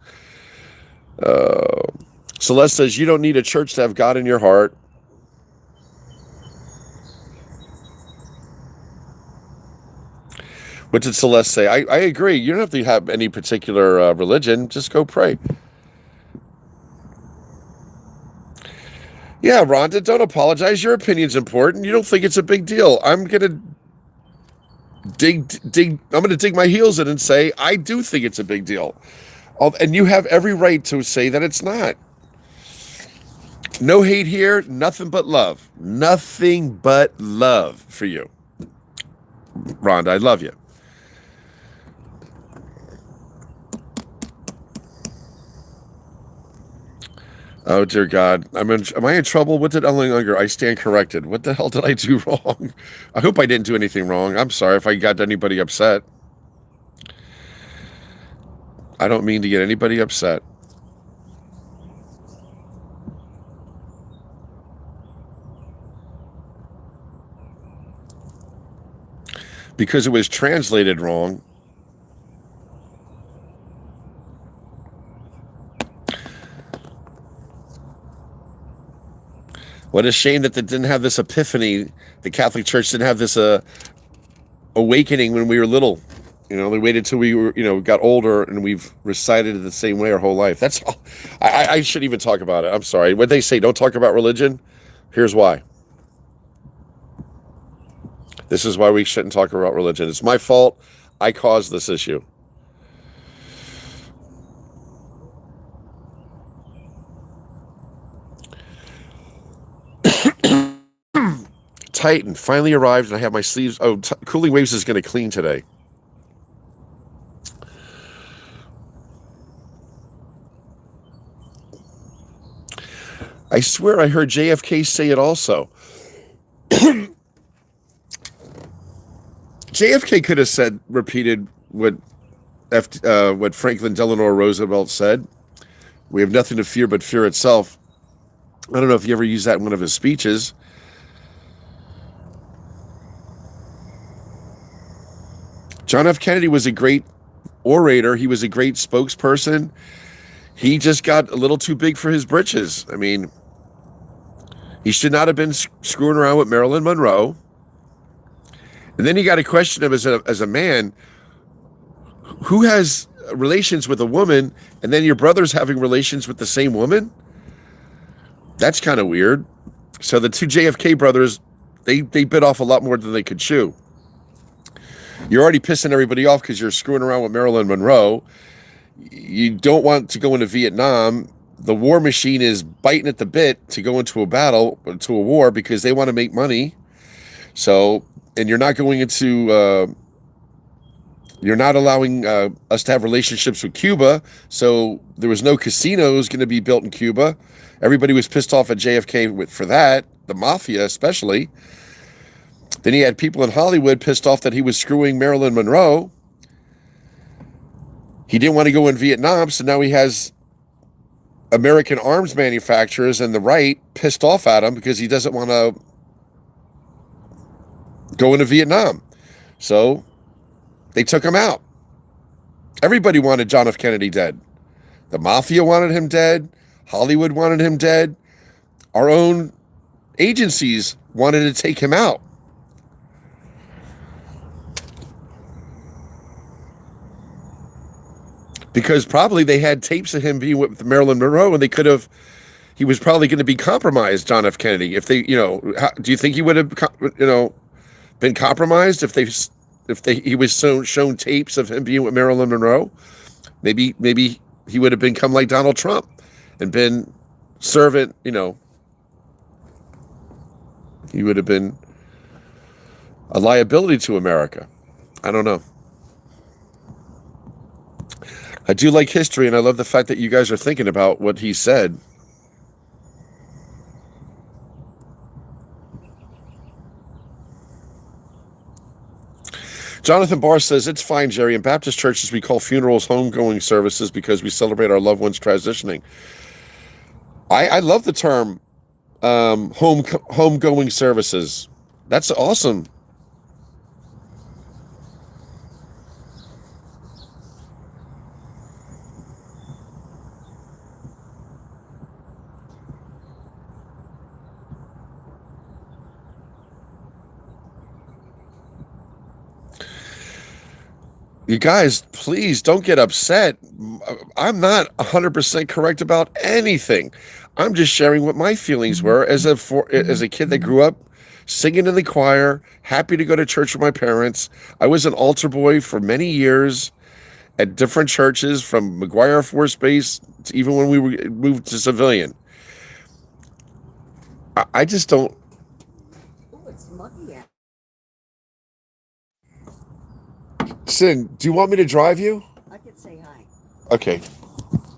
Celeste says, you don't need a church to have God in your heart. What did Celeste say? I agree. You don't have to have any particular religion. Just go pray. Yeah, Rhonda, don't apologize. Your opinion's important. You don't think it's a big deal. I'm gonna dig my heels in and say I do think it's a big deal. And you have every right to say that it's not. No hate here, nothing but love. Nothing but love for you. Rhonda, I love you. Oh, dear God. Am I in trouble? What did Ellen Unger? I stand corrected. What the hell did I do wrong? I hope I didn't do anything wrong. I'm sorry if I got anybody upset. I don't mean to get anybody upset. Because it was translated wrong. What a shame that they didn't have this epiphany. The Catholic Church didn't have this awakening when we were little. You know, they waited till we were, got older, and we've recited it the same way our whole life. That's all. I shouldn't even talk about it. I'm sorry. What they say, don't talk about religion. Here's why. This is why we shouldn't talk about religion. It's my fault. I caused this issue. Titan finally arrived, and I have my sleeves. Oh, Cooling Waves is going to clean today. I swear I heard JFK say it also. JFK could have repeated what Franklin Delano Roosevelt said. We have nothing to fear but fear itself. I don't know if you ever used that in one of his speeches. John F. Kennedy was a great orator. He was a great spokesperson. He just got a little too big for his britches. I mean, he should not have been screwing around with Marilyn Monroe. And then you got to question him as a man who has relations with a woman, and then your brother's having relations with the same woman. That's kind of weird. So the two JFK brothers, they bit off a lot more than they could chew. You're already pissing everybody off because you're screwing around with Marilyn Monroe. You don't want to go into Vietnam. The war machine is biting at the bit to go into a battle, to a war, because they want to make money. So, and you're not going into, you're not allowing us to have relationships with Cuba. So there was no casinos going to be built in Cuba. Everybody was pissed off at JFK for that, the mafia especially. Then he had people in Hollywood pissed off that he was screwing Marilyn Monroe. He didn't want to go in Vietnam, so now he has American arms manufacturers and the right pissed off at him because he doesn't want to go into Vietnam. So they took him out. Everybody wanted John F. Kennedy dead. The mafia wanted him dead. Hollywood wanted him dead. Our own agencies wanted to take him out. Because probably they had tapes of him being with Marilyn Monroe, and he was probably going to be compromised, John F. Kennedy. If they, do you think he would have, been compromised if he was shown tapes of him being with Marilyn Monroe? Maybe he would have become like Donald Trump and been servant, he would have been a liability to America. I don't know. I do like history, and I love the fact that you guys are thinking about what he said. Jonathan Barr says, it's fine, Jerry. In Baptist churches, we call funerals homegoing services because we celebrate our loved ones transitioning. I love the term homegoing services. That's awesome. You guys, please don't get upset. I'm not 100% correct about anything. I'm just sharing what my feelings were as a kid that grew up singing in the choir, happy to go to church with my parents. I was an altar boy for many years at different churches, from McGuire Air Force Base to even when we moved to civilian. I just don't. Oh, it's muggy out. Sin, do you want me to drive you? I could say hi. Okay.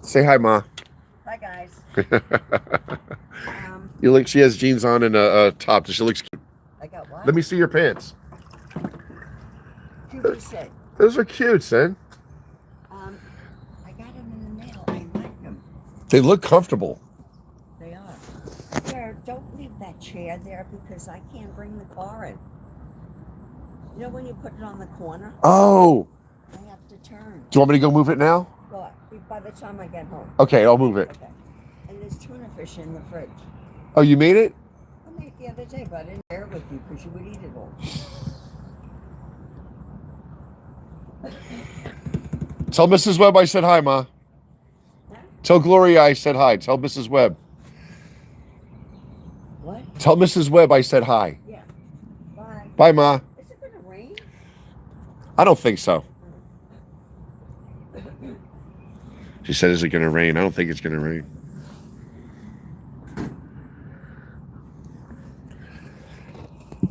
Say hi, Ma. Hi, guys. She has jeans on and a top. She looks cute. I got what? Let me see your pants. What you say? Those are cute, Sin. I got them in the mail. I like them. They look comfortable. They are. There, don't leave that chair there because I can't bring the car in. You know when you put it on the corner? Oh. I have to turn. Do you want me to go move it now? Well, by the time I get home. Okay, I'll move it. Okay. And there's tuna fish in the fridge. Oh, you made it? I made it the other day, but I didn't share it with you because you would eat it all. Tell Mrs. Webb I said hi, Ma. Huh? Tell Gloria I said hi. Tell Mrs. Webb. What? Tell Mrs. Webb I said hi. Yeah. Bye. Bye, Ma. Is it going to rain? I don't think so. She said, is it going to rain? I don't think it's going to rain.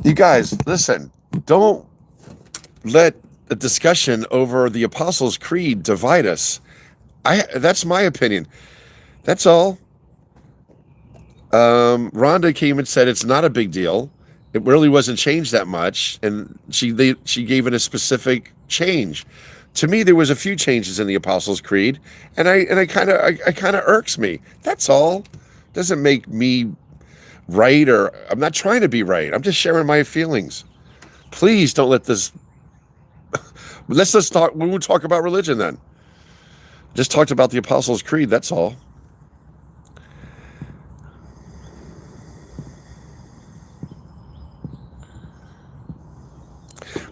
You guys, listen, don't let the discussion over the Apostles' Creed divide us. That's my opinion. That's all. Rhonda came and said it's not a big deal. It really wasn't changed that much, and she gave it a specific change. To me, there was a few changes in the Apostles' Creed, and I kind of irks me. That's all. Doesn't make me right, or I'm not trying to be right. I'm just sharing my feelings. Please don't let this. Let's talk. We won't talk about religion then. Just talked about the Apostles' Creed. That's all.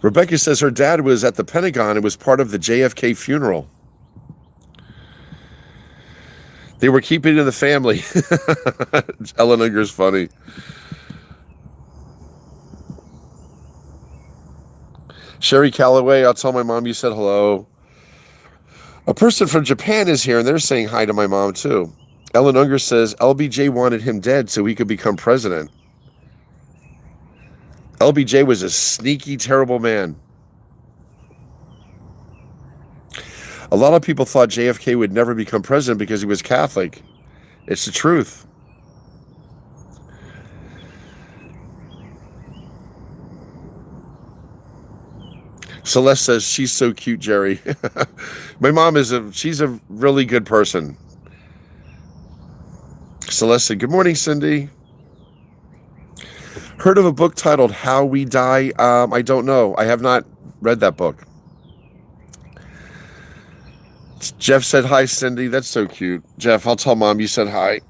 Rebecca says her dad was at the Pentagon and was part of the JFK funeral. They were keeping it in the family. Ellen Unger's funny. Sherry Calloway, I'll tell my mom you said hello. A person from Japan is here and they're saying hi to my mom too. Ellen Unger says LBJ wanted him dead so he could become president. LBJ was a sneaky, terrible man. A lot of people thought JFK would never become president because he was Catholic. It's the truth. Celeste says, she's so cute, Jerry. My mom she's a really good person. Celeste said, good morning, Cindy. Heard of a book titled How We Die? I don't know. I have not read that book. Jeff said, hi, Cindy. That's so cute. Jeff, I'll tell mom you said hi.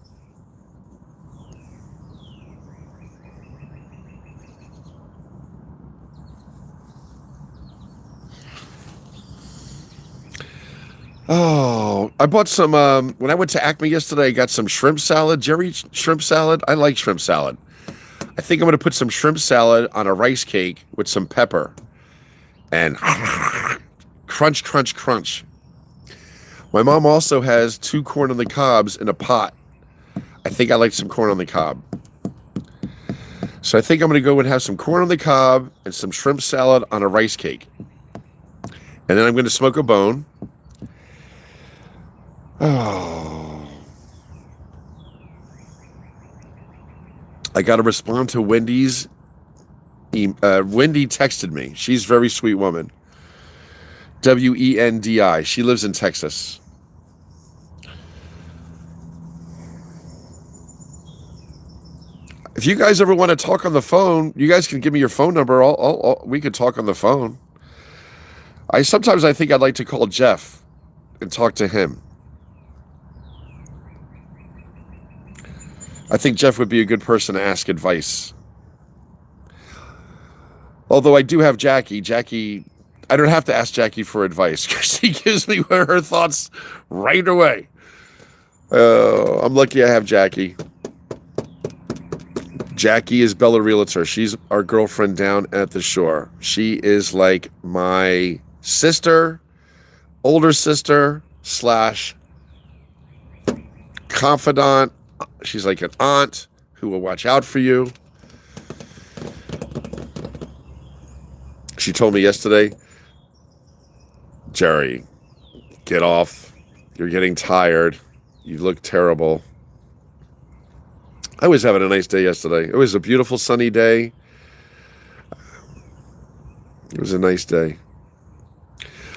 Oh, I bought some, when I went to Acme yesterday, I got some shrimp salad. Jerry, shrimp salad. I like shrimp salad. I think I'm going to put some shrimp salad on a rice cake with some pepper. And crunch, crunch, crunch. My mom also has 2 corn on the cobs in a pot. I think I like some corn on the cob. So I think I'm going to go and have some corn on the cob and some shrimp salad on a rice cake. And then I'm going to smoke a bone. Oh. I got to respond to Wendy's. Wendy texted me. She's a very sweet woman. Wendi. She lives in Texas. If you guys ever want to talk on the phone, you guys can give me your phone number. We could talk on the phone. Sometimes I think I'd like to call Jeff and talk to him. I think Jeff would be a good person to ask advice. Although I do have Jackie. Jackie, I don't have to ask Jackie for advice because she gives me her thoughts right away. I'm lucky I have Jackie. Jackie is Bella Realtor. She's our girlfriend down at the shore. She is like my sister, older sister / confidant. She's like an aunt who will watch out for you. She told me yesterday, Jerry, get off. You're getting tired. You look terrible. I was having a nice day yesterday. It was a beautiful sunny day. It was a nice day.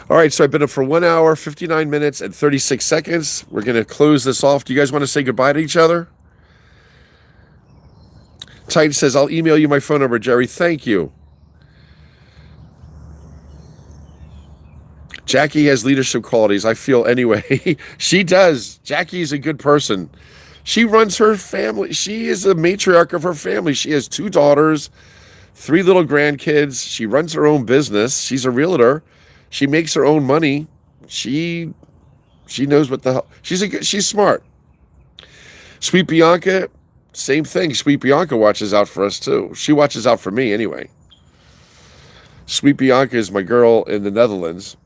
All right, so I've been up for 1 hour, 59 minutes, and 36 seconds. We're going to close this off. Do you guys want to say goodbye to each other? Titan says, I'll email you my phone number, Jerry. Thank you. Jackie has leadership qualities, I feel anyway. She does. Jackie is a good person. She runs her family. She is a matriarch of her family. She has 2 daughters, 3 little grandkids. She runs her own business. She's a realtor. She makes her own money. She knows what the hell. She's smart. Sweet Bianca, same thing. Sweet Bianca watches out for us too. She watches out for me anyway. Sweet Bianca is my girl in the Netherlands.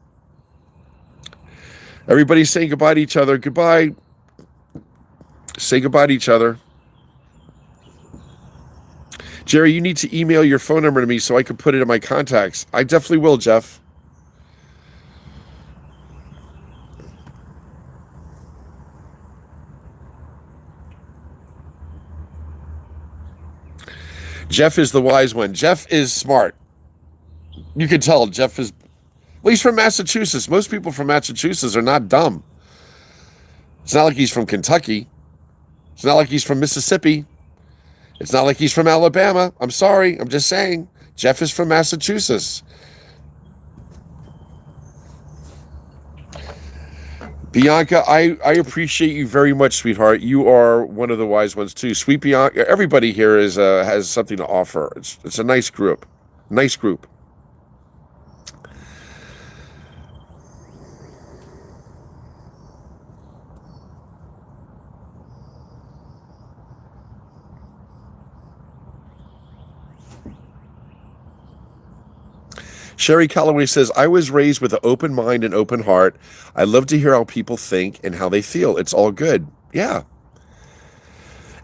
Everybody's saying goodbye to each other. Goodbye. Say goodbye to each other. Jerry, you need to email your phone number to me so I can put it in my contacts. I definitely will, Jeff. Jeff is the wise one. Jeff is smart. You can tell Jeff is, well, he's from Massachusetts. Most people from Massachusetts are not dumb. It's not like he's from Kentucky. It's not like he's from Mississippi. It's not like he's from Alabama. I'm sorry. I'm just saying. Jeff is from Massachusetts. Bianca, I appreciate you very much, sweetheart. You are one of the wise ones too. Sweet Bianca, everybody here is has something to offer. It's a nice group. Nice group. Sherry Calloway says, I was raised with an open mind and open heart. I love to hear how people think and how they feel. It's all good. Yeah.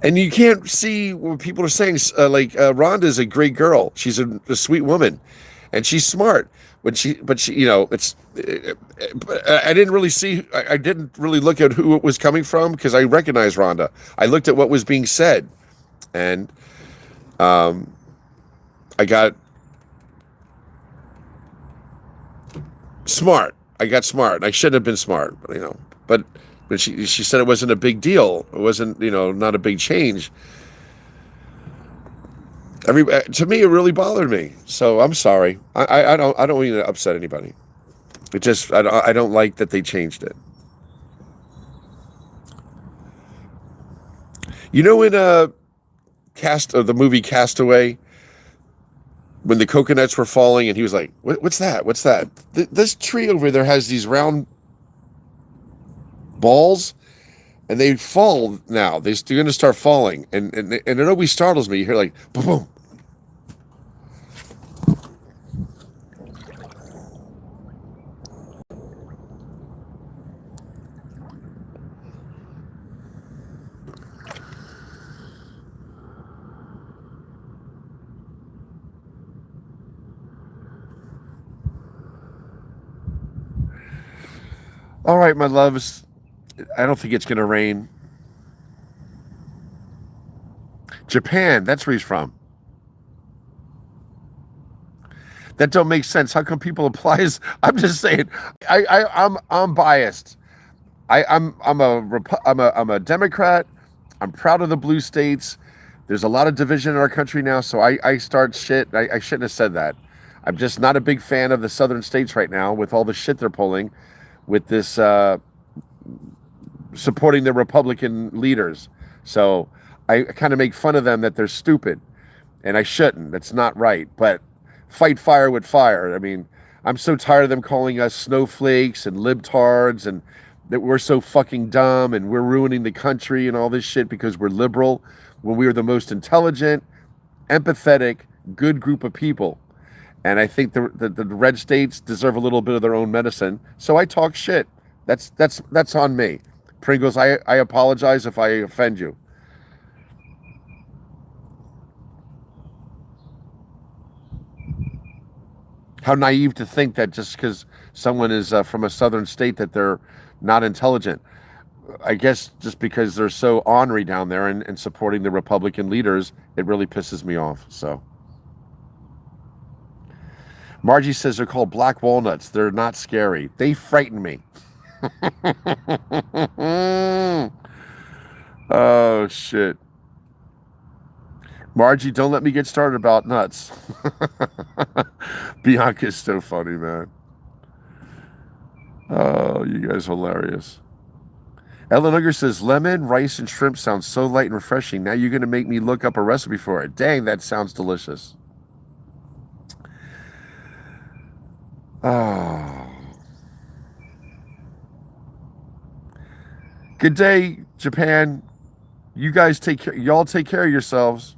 And you can't see what people are saying. Rhonda's a great girl. She's a sweet woman, and she's smart. But she, you know, I didn't really see. I didn't really look at who it was coming from because I recognized Rhonda. I looked at what was being said, and I got smart. I got smart. I shouldn't have been smart, but, you know. But she said it wasn't a big deal. It wasn't, you know, not a big change. To me, it really bothered me. So I'm sorry. I don't mean to upset anybody. It just I don't like that they changed it. You know, in the movie Castaway, when the coconuts were falling, and he was like, "What's that? What's that? This tree over there has these round balls, and they fall now. They're going to start falling, and it always startles me. You hear like boom, boom." All right, my loves. I don't think it's going to rain. Japan, that's where he's from. That don't make sense. How come people applies? I'm just saying. I'm biased. I'm a Democrat. I'm proud of the blue states. There's a lot of division in our country now, so I start shit. I shouldn't have said that. I'm just not a big fan of the southern states right now with all the shit they're pulling with this supporting the Republican leaders. So I kind of make fun of them that they're stupid, and I shouldn't. That's not right. But fight fire with fire. I mean, I'm so tired of them calling us snowflakes and libtards and that we're so fucking dumb and we're ruining the country and all this shit because we're liberal when we are the most intelligent, empathetic, good group of people. And I think the red states deserve a little bit of their own medicine. So I talk shit. That's on me. Pringles, I apologize if I offend you. How naive to think that just because someone is from a southern state that they're not intelligent. I guess just because they're so ornery down there and supporting the Republican leaders, it really pisses me off. So Margie says they're called black walnuts. They're not scary. They frighten me. Oh, shit. Margie, don't let me get started about nuts. Bianca's so funny, man. Oh, you guys are hilarious. Ellen Unger says, lemon, rice, and shrimp sounds so light and refreshing. Now you're going to make me look up a recipe for it. Dang, that sounds delicious. Oh. Good day, Japan. You guys take care. Y'all take care of yourselves.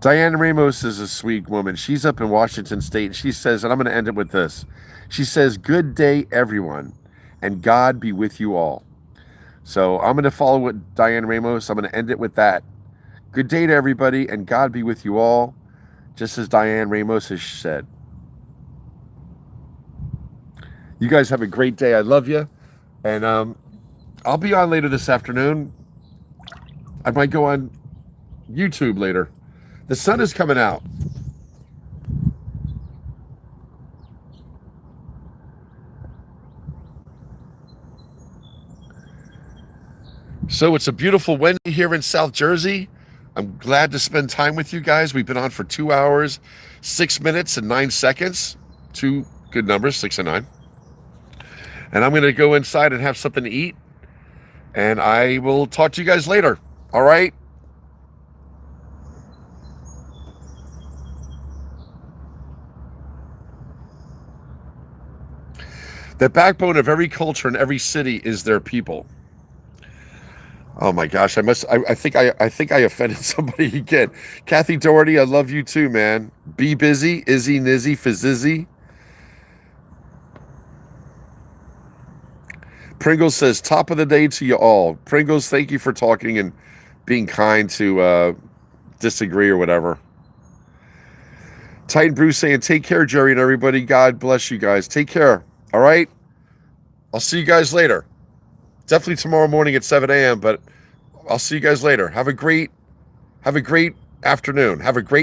Diane Ramos is a sweet woman. She's up in Washington State. She says, and I'm going to end it with this. She says, "Good day, everyone, and God be with you all." So I'm going to follow what Diane Ramos. I'm going to end it with that. Good day to everybody, and God be with you all, just as Diane Ramos has said. You guys have a great day. I love you. And I'll be on later this afternoon. I might go on YouTube later. The sun is coming out. So it's a beautiful Wednesday here in South Jersey. I'm glad to spend time with you guys. We've been on for 2 hours, 6 minutes, and 9 seconds. Two good numbers, 6 and 9. And I'm going to go inside and have something to eat. And I will talk to you guys later. All right? The backbone of every culture and every city is their people. Oh my gosh, I think I offended somebody again. Kathy Doherty, I love you too, man. Be busy, Izzy, Nizzy, Fizizzy. Pringles says, top of the day to you all. Pringles, thank you for talking and being kind to disagree or whatever. Titan Bruce saying, take care, Jerry and everybody. God bless you guys. Take care. All right? I'll see you guys later. Definitely tomorrow morning at 7 a.m., but I'll see you guys later. Have a great afternoon. Have a great